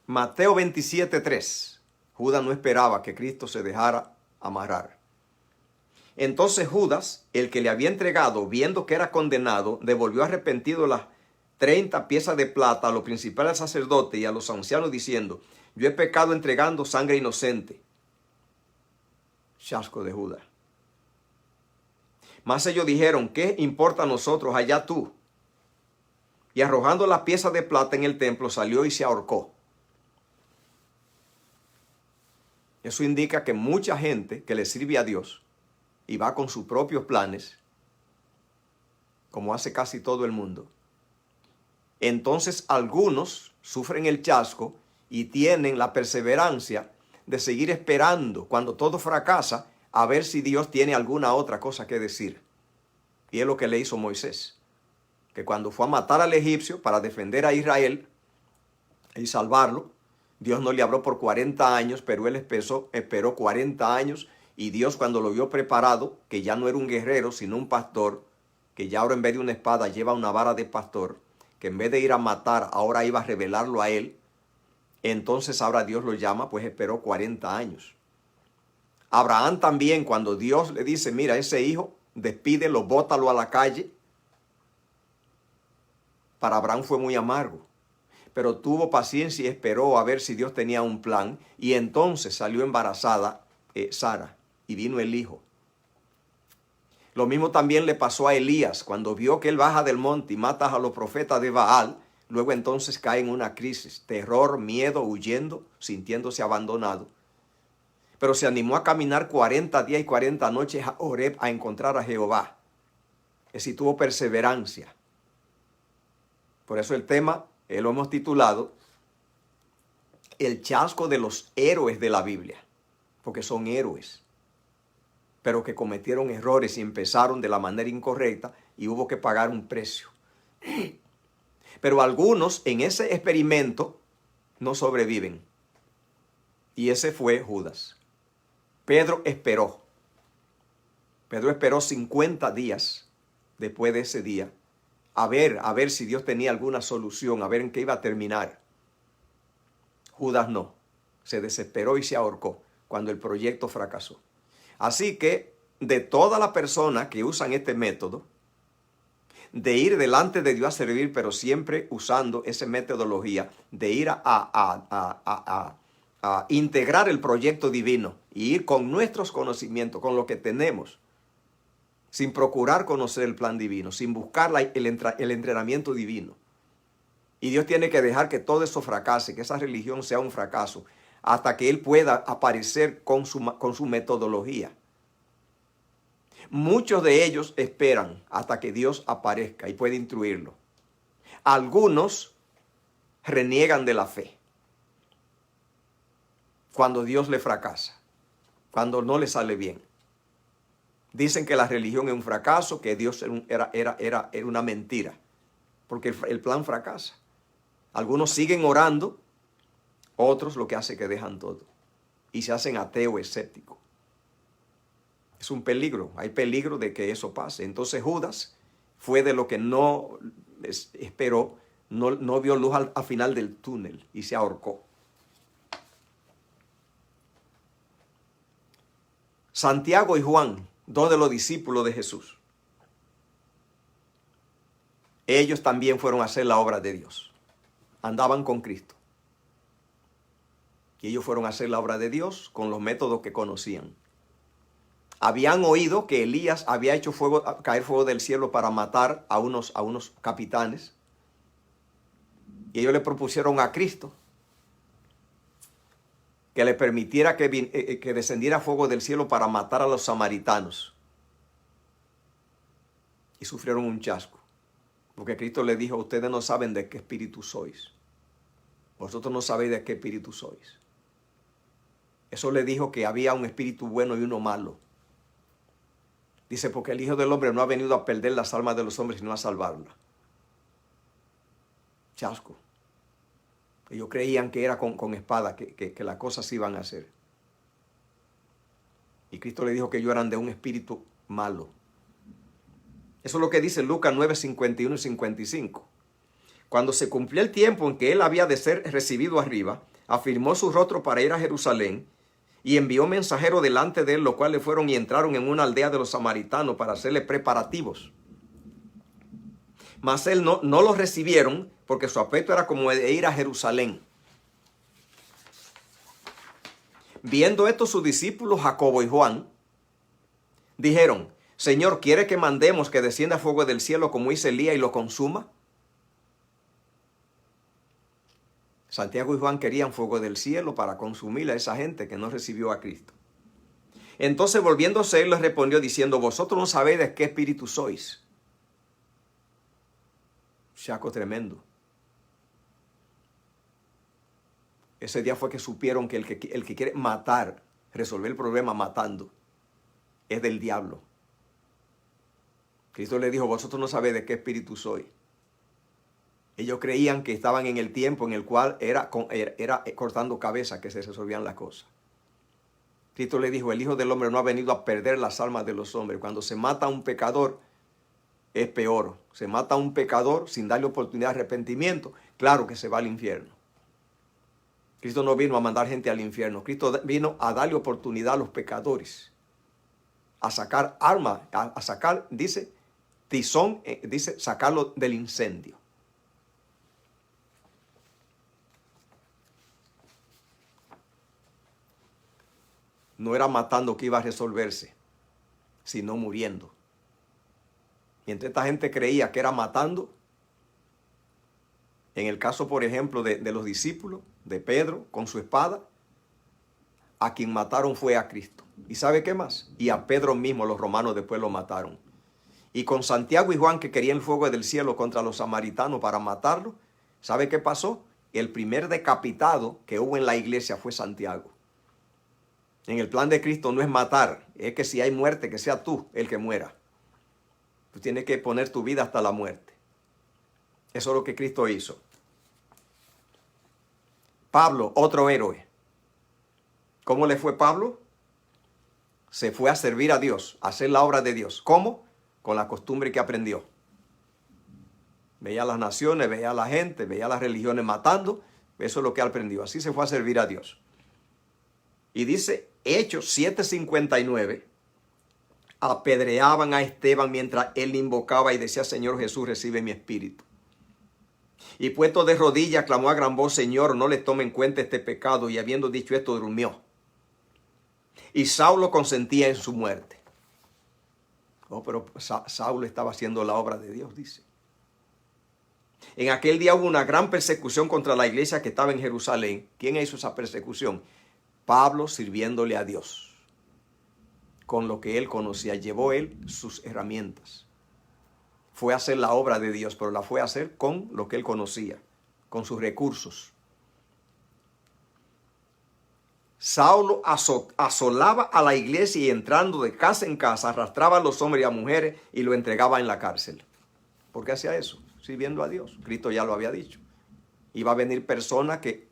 Mateo 27:3. Judas no esperaba que Cristo se dejara amarrar. Entonces Judas, el que le había entregado, viendo que era condenado, devolvió arrepentido las 30 piezas de plata a los principales sacerdotes y a los ancianos, diciendo, yo he pecado entregando sangre inocente. Chasco de Judas. Mas ellos dijeron, ¿qué importa a nosotros? Allá tú. Y arrojando las piezas de plata en el templo, salió y se ahorcó. Eso indica que mucha gente que le sirve a Dios y va con sus propios planes, como hace casi todo el mundo, entonces algunos sufren el chasco y tienen la perseverancia de seguir esperando cuando todo fracasa a ver si Dios tiene alguna otra cosa que decir. Y es lo que le hizo Moisés, que cuando fue a matar al egipcio para defender a Israel y salvarlo, Dios no le habló por 40 años, pero él esperó 40 años, y Dios, cuando lo vio preparado, que ya no era un guerrero, sino un pastor, que ya ahora en vez de una espada lleva una vara de pastor, que en vez de ir a matar, ahora iba a revelarlo a él, entonces ahora Dios lo llama, pues esperó 40 años. Abraham también, cuando Dios le dice, mira, ese hijo, despídelo, bótalo a la calle, para Abraham fue muy amargo, pero tuvo paciencia y esperó a ver si Dios tenía un plan, y entonces salió embarazada Sara, y vino el hijo. Lo mismo también le pasó a Elías, cuando vio que él baja del monte y mata a los profetas de Baal, luego entonces cae en una crisis, terror, miedo, huyendo, sintiéndose abandonado. Pero se animó a caminar 40 días y 40 noches a Horeb a encontrar a Jehová. Es decir, tuvo perseverancia. Por eso el tema lo hemos titulado El chasco de los héroes de la Biblia, porque son héroes, pero que cometieron errores y empezaron de la manera incorrecta y hubo que pagar un precio. Pero algunos en ese experimento no sobreviven. Y ese fue Judas. Pedro esperó. Pedro esperó 50 días después de ese día a ver si Dios tenía alguna solución, a ver en qué iba a terminar. Judas no. Se desesperó y se ahorcó cuando el proyecto fracasó. Así que de todas las personas que usan este método, de ir delante de Dios a servir, pero siempre usando esa metodología de ir a integrar el proyecto divino y ir con nuestros conocimientos, con lo que tenemos, sin procurar conocer el plan divino, sin buscar el entrenamiento divino. Y Dios tiene que dejar que todo eso fracase, que esa religión sea un fracaso, hasta que Él pueda aparecer con su metodología. Muchos de ellos esperan hasta que Dios aparezca y pueda instruirlo. Algunos reniegan de la fe cuando Dios le fracasa, cuando no le sale bien. Dicen que la religión es un fracaso, que Dios era una mentira, porque el plan fracasa. Algunos siguen orando, otros lo que hace es que dejan todo y se hacen ateos, escépticos. Es un peligro, hay peligro de que eso pase. Entonces Judas fue de lo que no esperó, no vio luz al final del túnel y se ahorcó. Santiago y Juan, dos de los discípulos de Jesús, ellos también fueron a hacer la obra de Dios. Andaban con Cristo. Y ellos fueron a hacer la obra de Dios con los métodos que conocían. Habían oído que Elías había hecho caer fuego del cielo para matar a unos capitanes. Y ellos le propusieron a Cristo que le permitiera que descendiera fuego del cielo para matar a los samaritanos. Y sufrieron un chasco. Porque Cristo les dijo, ustedes no saben de qué espíritu sois. Vosotros no sabéis de qué espíritu sois. Eso le dijo que había un espíritu bueno y uno malo. Dice, porque el Hijo del Hombre no ha venido a perder las almas de los hombres, sino a salvarlas. Chasco. Ellos creían que era con espada, que las cosas se iban a hacer. Y Cristo le dijo que ellos eran de un espíritu malo. Eso es lo que dice Lucas 9, 51 y 55. Cuando se cumplió el tiempo en que él había de ser recibido arriba, afirmó su rostro para ir a Jerusalén y envió mensajeros delante de él, los cuales fueron y entraron en una aldea de los samaritanos para hacerle preparativos. Mas él no los recibieron porque su aspecto era como de ir a Jerusalén. Viendo esto, sus discípulos Jacobo y Juan dijeron, Señor, ¿quiere que mandemos que descienda fuego del cielo como hizo Elías y lo consuma? Santiago y Juan querían fuego del cielo para consumir a esa gente que no recibió a Cristo. Entonces, volviéndose él, les respondió diciendo: vosotros no sabéis de qué espíritu sois. Chaco tremendo. Ese día fue que supieron que el que quiere matar, resolver el problema matando, es del diablo. Cristo le dijo: vosotros no sabéis de qué espíritu sois. Ellos creían que estaban en el tiempo en el cual era cortando cabeza que se resolvían las cosas. Cristo le dijo: el Hijo del Hombre no ha venido a perder las almas de los hombres. Cuando se mata a un pecador, es peor. Se mata a un pecador sin darle oportunidad de arrepentimiento, claro que se va al infierno. Cristo no vino a mandar gente al infierno. Cristo vino a darle oportunidad a los pecadores, a sacar armas, a sacar, dice, tizón, dice, sacarlo del incendio. No era matando que iba a resolverse, sino muriendo. Mientras esta gente creía que era matando, en el caso, por ejemplo, de los discípulos, de Pedro, con su espada, a quien mataron fue a Cristo. ¿Y sabe qué más? Y a Pedro mismo los romanos después lo mataron. Y con Santiago y Juan, que querían el fuego del cielo contra los samaritanos para matarlo, ¿sabe qué pasó? El primer decapitado que hubo en la iglesia fue Santiago. En el plan de Cristo no es matar, es que si hay muerte, que sea tú el que muera. Tú tienes que poner tu vida hasta la muerte. Eso es lo que Cristo hizo. Pablo, otro héroe. ¿Cómo le fue Pablo? Se fue a servir a Dios, a hacer la obra de Dios. ¿Cómo? Con la costumbre que aprendió. Veía a las naciones, veía a la gente, veía a las religiones matando. Eso es lo que aprendió. Así se fue a servir a Dios. Y dice Hechos 7:59, apedreaban a Esteban mientras él invocaba y decía: Señor Jesús, recibe mi espíritu. Y puesto de rodillas, clamó a gran voz: Señor, no le tome en cuenta este pecado. Y habiendo dicho esto, durmió. Y Saulo consentía en su muerte. Oh, pero Saulo estaba haciendo la obra de Dios, dice. En aquel día hubo una gran persecución contra la iglesia que estaba en Jerusalén. ¿Quién hizo esa persecución? Pablo, sirviéndole a Dios. Con lo que él conocía, llevó él sus herramientas. Fue a hacer la obra de Dios, pero la fue a hacer con lo que él conocía, con sus recursos. Saulo asolaba a la iglesia y entrando de casa en casa, arrastraba a los hombres y a mujeres y lo entregaba en la cárcel. ¿Por qué hacía eso? Sirviendo a Dios. Cristo ya lo había dicho. Iba a venir persona que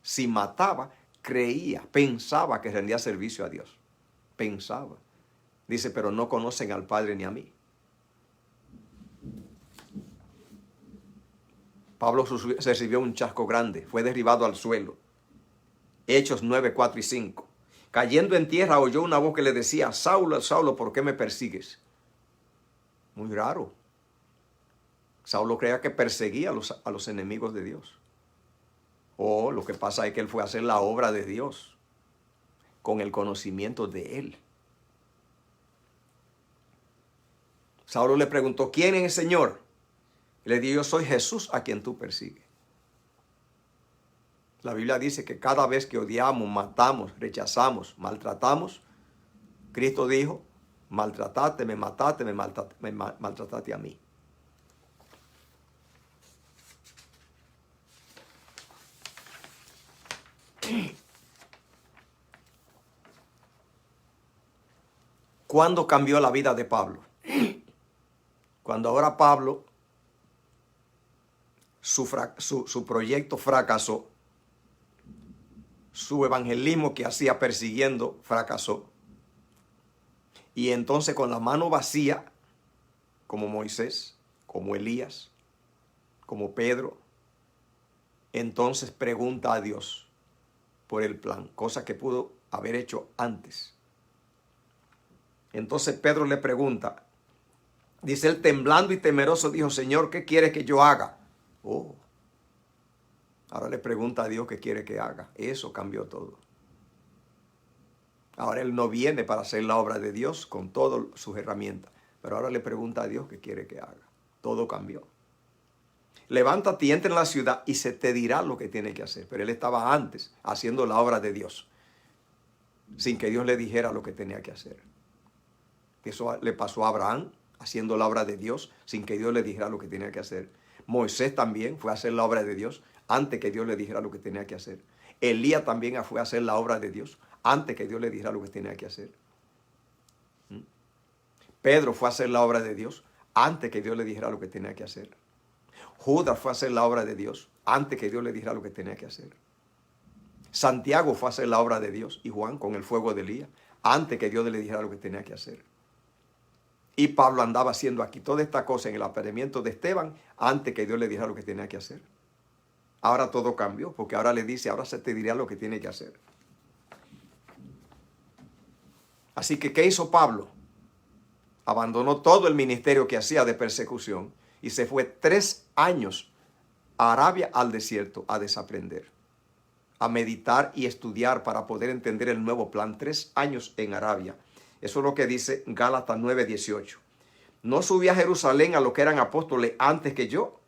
si mataba, creía, pensaba que rendía servicio a Dios. Pensaba. Dice, pero no conocen al Padre ni a mí. Pablo se recibió un chasco grande, fue derribado al suelo. Hechos 9, 4 y 5. Cayendo en tierra oyó una voz que le decía: Saulo, Saulo, ¿por qué me persigues? Muy raro. Saulo creía que perseguía a los enemigos de Dios. O lo que pasa es que él fue a hacer la obra de Dios con el conocimiento de él. Saulo le preguntó: ¿quién es el Señor? Le dijo: yo soy Jesús a quien tú persigues. La Biblia dice que cada vez que odiamos, matamos, rechazamos, maltratamos, Cristo dijo: maltrataste, me mataste, me maltrataste a mí. ¿Cuándo cambió la vida de Pablo? Cuando ahora Pablo, su proyecto fracasó. Su evangelismo que hacía persiguiendo fracasó. Y entonces con la mano vacía, como Moisés, como Elías, como Pedro, entonces pregunta a Dios por el plan, cosa que pudo haber hecho antes. Entonces Pedro le pregunta, dice él temblando y temeroso, dijo: Señor, ¿qué quieres que yo haga? Oh. Ahora le pregunta a Dios qué quiere que haga. Eso cambió todo. Ahora él no viene para hacer la obra de Dios con todas sus herramientas. Pero ahora le pregunta a Dios qué quiere que haga. Todo cambió. levántate y entra en la ciudad y se te dirá lo que tiene que hacer. Pero él estaba antes haciendo la obra de Dios, sin que Dios le dijera lo que tenía que hacer. Eso le pasó a Abraham, haciendo la obra de Dios, sin que Dios le dijera lo que tenía que hacer. Moisés también fue a hacer la obra de Dios, antes que Dios le dijera lo que tenía que hacer. Elías también fue a hacer la obra de Dios, antes que Dios le dijera lo que tenía que hacer. Pedro fue a hacer la obra de Dios, antes que Dios le dijera lo que tenía que hacer. Judas fue a hacer la obra de Dios, antes que Dios le dijera lo que tenía que hacer. Santiago fue a hacer la obra de Dios, y Juan con el fuego de Elías, antes que Dios le dijera lo que tenía que hacer. Y Pablo andaba haciendo aquí toda esta cosa en el apareamiento de Esteban, antes que Dios le dijera lo que tenía que hacer. Ahora todo cambió, porque ahora le dice, ahora se te dirá lo que tiene que hacer. Así que, ¿qué hizo Pablo? Abandonó todo el ministerio que hacía de persecución y se fue 3 años a Arabia, al desierto, a desaprender, a meditar y estudiar para poder entender el nuevo plan. 3 años en Arabia. Eso es lo que dice Gálatas 9:18. ¿No subí a Jerusalén a los que eran apóstoles antes que yo?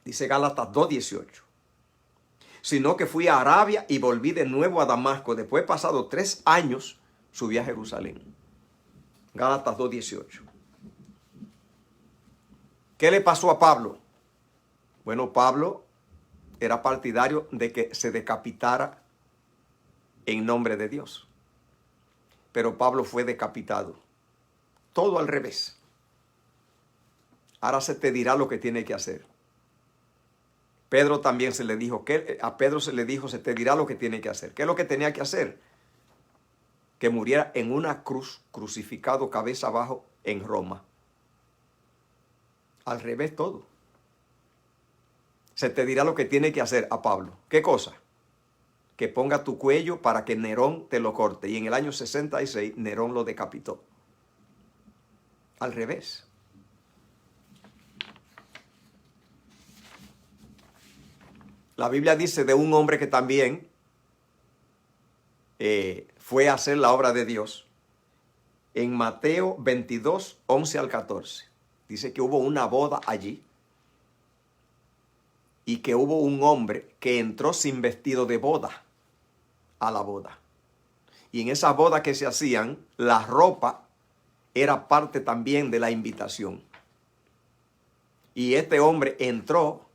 Dice Gálatas 2:18. Sino que fui a Arabia y volví de nuevo a Damasco. Después de pasado 3 años, subí a Jerusalén. Gálatas 2:18. ¿Qué le pasó a Pablo? Bueno, Pablo era partidario de que se decapitara en nombre de Dios. Pero Pablo fue decapitado. Todo al revés. Ahora se te dirá lo que tiene que hacer. Pedro también se le dijo, a Pedro se le dijo, se te dirá lo que tiene que hacer. ¿Qué es lo que tenía que hacer? Que muriera en una cruz, crucificado cabeza abajo en Roma. Al revés todo. Se te dirá lo que tiene que hacer a Pablo. ¿Qué cosa? Que ponga tu cuello para que Nerón te lo corte. Y en el año 66 Nerón lo decapitó. Al revés. La Biblia dice de un hombre que también fue a hacer la obra de Dios. En Mateo 22, 11 al 14. Dice que hubo una boda allí. Y que hubo un hombre que entró sin vestido de boda a la boda. Y en esa boda que se hacían, la ropa era parte también de la invitación. Y este hombre entró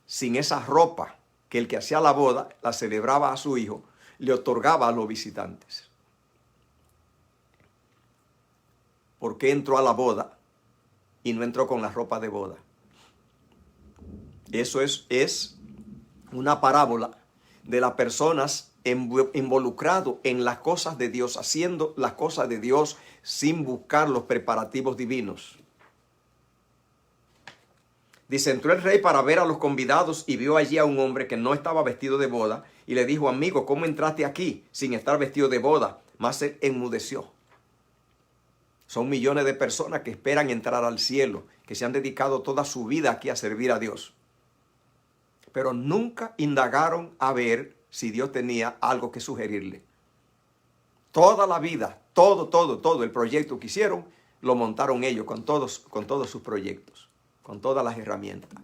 sin esa ropa que el que hacía la boda, la celebraba a su hijo, le otorgaba a los visitantes. ¿Por qué entró a la boda y no entró con la ropa de boda? Eso es una parábola de las personas involucrado en las cosas de Dios, haciendo las cosas de Dios sin buscar los preparativos divinos. Dice, entró el rey para ver a los convidados y vio allí a un hombre que no estaba vestido de boda y le dijo, amigo, ¿cómo entraste aquí sin estar vestido de boda? Mas él enmudeció. Son millones de personas que esperan entrar al cielo, que se han dedicado toda su vida aquí a servir a Dios. Pero nunca indagaron a ver si Dios tenía algo que sugerirle. Toda la vida, todo el proyecto que hicieron, lo montaron ellos con todos sus proyectos, con todas las herramientas.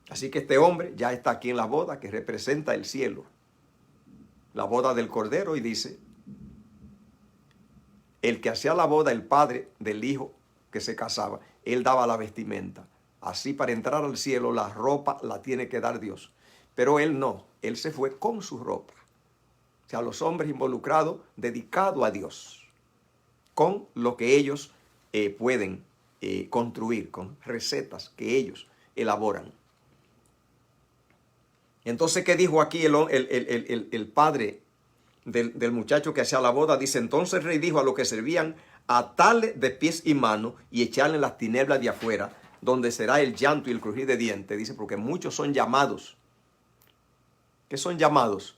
Así que este hombre ya está aquí en la boda que representa el cielo, la boda del Cordero, y dice, el que hacía la boda, el padre del hijo que se casaba, él daba la vestimenta. Así para entrar al cielo la ropa la tiene que dar Dios. Pero él no, él se fue con su ropa. O sea, los hombres involucrados, dedicados a Dios, con lo que ellos pueden construir, con recetas que ellos elaboran. Entonces, ¿qué dijo aquí el padre del muchacho que hacía la boda? Dice, entonces el rey dijo a los que servían, atarle de pies y manos y echarle en las tinieblas de afuera, donde será el llanto y el crujir de dientes. Dice, porque muchos son llamados. ¿Qué son llamados?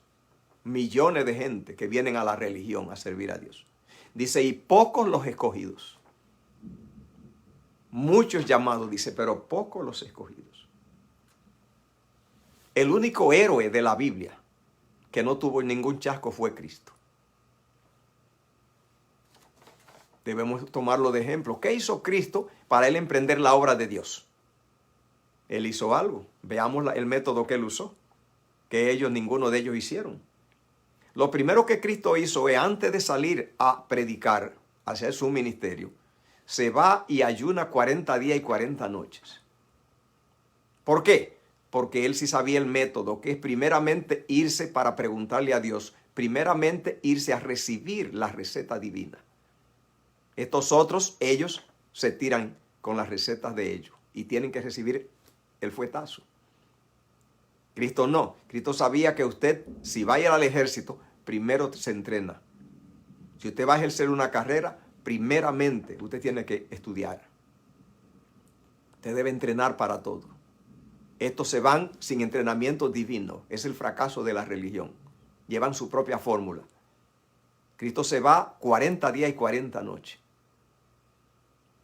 Millones de gente que vienen a la religión a servir a Dios. Dice, y pocos los escogidos. Muchos llamados, dice, pero pocos los escogidos. El único héroe de la Biblia que no tuvo ningún chasco fue Cristo. Debemos tomarlo de ejemplo. ¿Qué hizo Cristo para él emprender la obra de Dios? Él hizo algo. Veamos el método que él usó, que ninguno de ellos hicieron. Lo primero que Cristo hizo es, antes de salir a predicar, a hacer su ministerio, se va y ayuna 40 días y 40 noches. ¿Por qué? Porque él sí sabía el método, que es primeramente irse para preguntarle a Dios, primeramente irse a recibir la receta divina. Estos otros, ellos se tiran con las recetas de ellos y tienen que recibir el fuetazo. Cristo no. Cristo sabía que usted, si va a ir al ejército, primero se entrena. Si usted va a ejercer una carrera, primeramente usted tiene que estudiar. Usted debe entrenar para todo. Estos se van sin entrenamiento divino. Es el fracaso de la religión. Llevan su propia fórmula. Cristo se va 40 días y 40 noches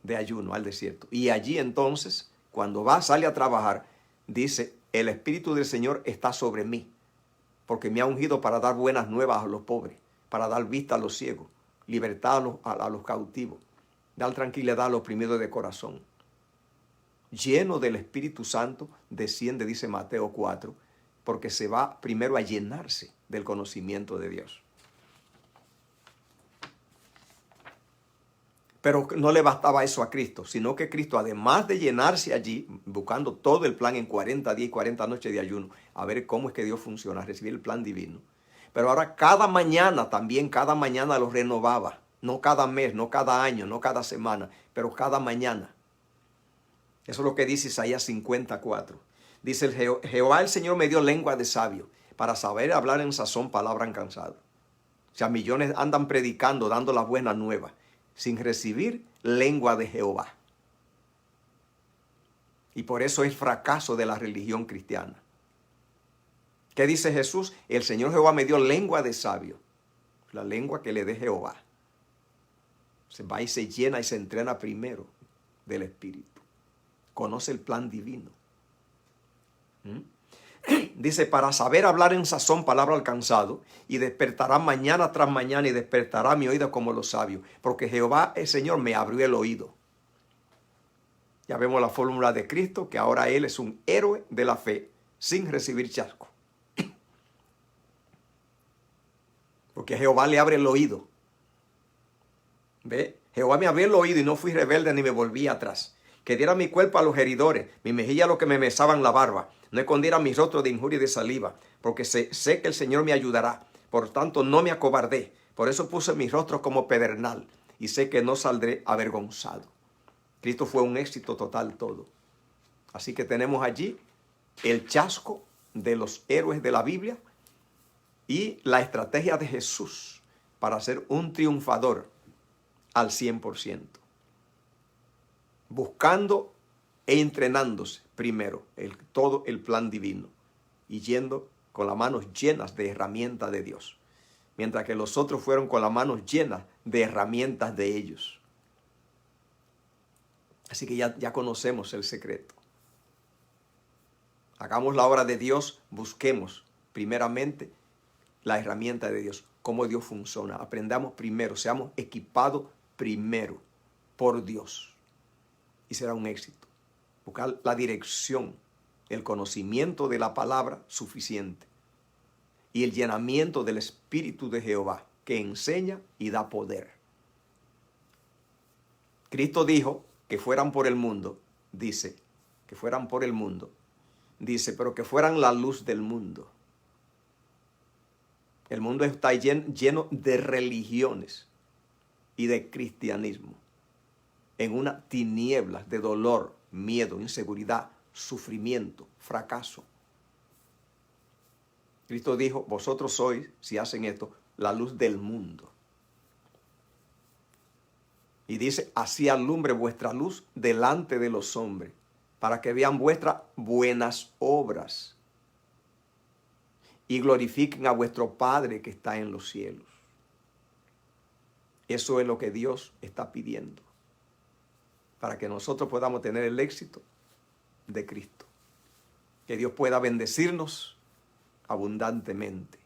de ayuno al desierto. Y allí entonces, cuando sale a trabajar, dice, el Espíritu del Señor está sobre mí, porque me ha ungido para dar buenas nuevas a los pobres, para dar vista a los ciegos, libertad a los cautivos, dar tranquilidad a los oprimidos de corazón. Lleno del Espíritu Santo, desciende, dice Mateo 4, porque se va primero a llenarse del conocimiento de Dios. Pero no le bastaba eso a Cristo, sino que Cristo, además de llenarse allí, buscando todo el plan en 40 días y 40 noches de ayuno, a ver cómo es que Dios funciona, recibir el plan divino. Pero ahora cada mañana lo renovaba. No cada mes, no cada año, no cada semana, pero cada mañana. Eso es lo que dice Isaías 54. Dice, Jehová el Señor me dio lengua de sabio, para saber hablar en sazón palabra cansada. O sea, millones andan predicando, dando las buenas nuevas, sin recibir lengua de Jehová. Y por eso es fracaso de la religión cristiana. ¿Qué dice Jesús? El Señor Jehová me dio lengua de sabio, la lengua que le dé Jehová. Se va y se llena y se entrena primero del Espíritu. Conoce el plan divino. Dice, para saber hablar en sazón palabra alcanzado, y despertará mañana tras mañana, y despertará mi oído como los sabios, porque Jehová el Señor me abrió el oído. Ya vemos la fórmula de Cristo, que ahora Él es un héroe de la fe, sin recibir chasco. Porque Jehová le abre el oído. ¿Ve? Jehová me abrió el oído y no fui rebelde ni me volví atrás. Que diera mi cuerpo a los heridores, mi mejilla a los que me mesaban la barba. No escondiera mi rostro de injuria y de saliva, porque sé que el Señor me ayudará. Por tanto, no me acobardé. Por eso puse mi rostro como pedernal, y sé que no saldré avergonzado. Cristo fue un éxito total todo. Así que tenemos allí el chasco de los héroes de la Biblia y la estrategia de Jesús para ser un triunfador al 100%. Buscando e entrenándose primero todo el plan divino y yendo con las manos llenas de herramientas de Dios, mientras que los otros fueron con las manos llenas de herramientas de ellos. Así que ya conocemos el secreto. Hagamos la obra de Dios, busquemos primeramente la herramienta de Dios, cómo Dios funciona. Aprendamos primero, seamos equipados primero por Dios. Y será un éxito. Buscar la dirección, el conocimiento de la palabra suficiente y el llenamiento del Espíritu de Jehová, que enseña y da poder. Cristo dijo que fueran por el mundo, dice, pero que fueran la luz del mundo. El mundo está lleno de religiones y de cristianismo, en una tiniebla de dolor, miedo, inseguridad, sufrimiento, fracaso. Cristo dijo, vosotros sois, si hacen esto, la luz del mundo. Y dice, así alumbre vuestra luz delante de los hombres, para que vean vuestras buenas obras y glorifiquen a vuestro Padre que está en los cielos. Eso es lo que Dios está pidiendo, para que nosotros podamos tener el éxito de Cristo. Que Dios pueda bendecirnos abundantemente.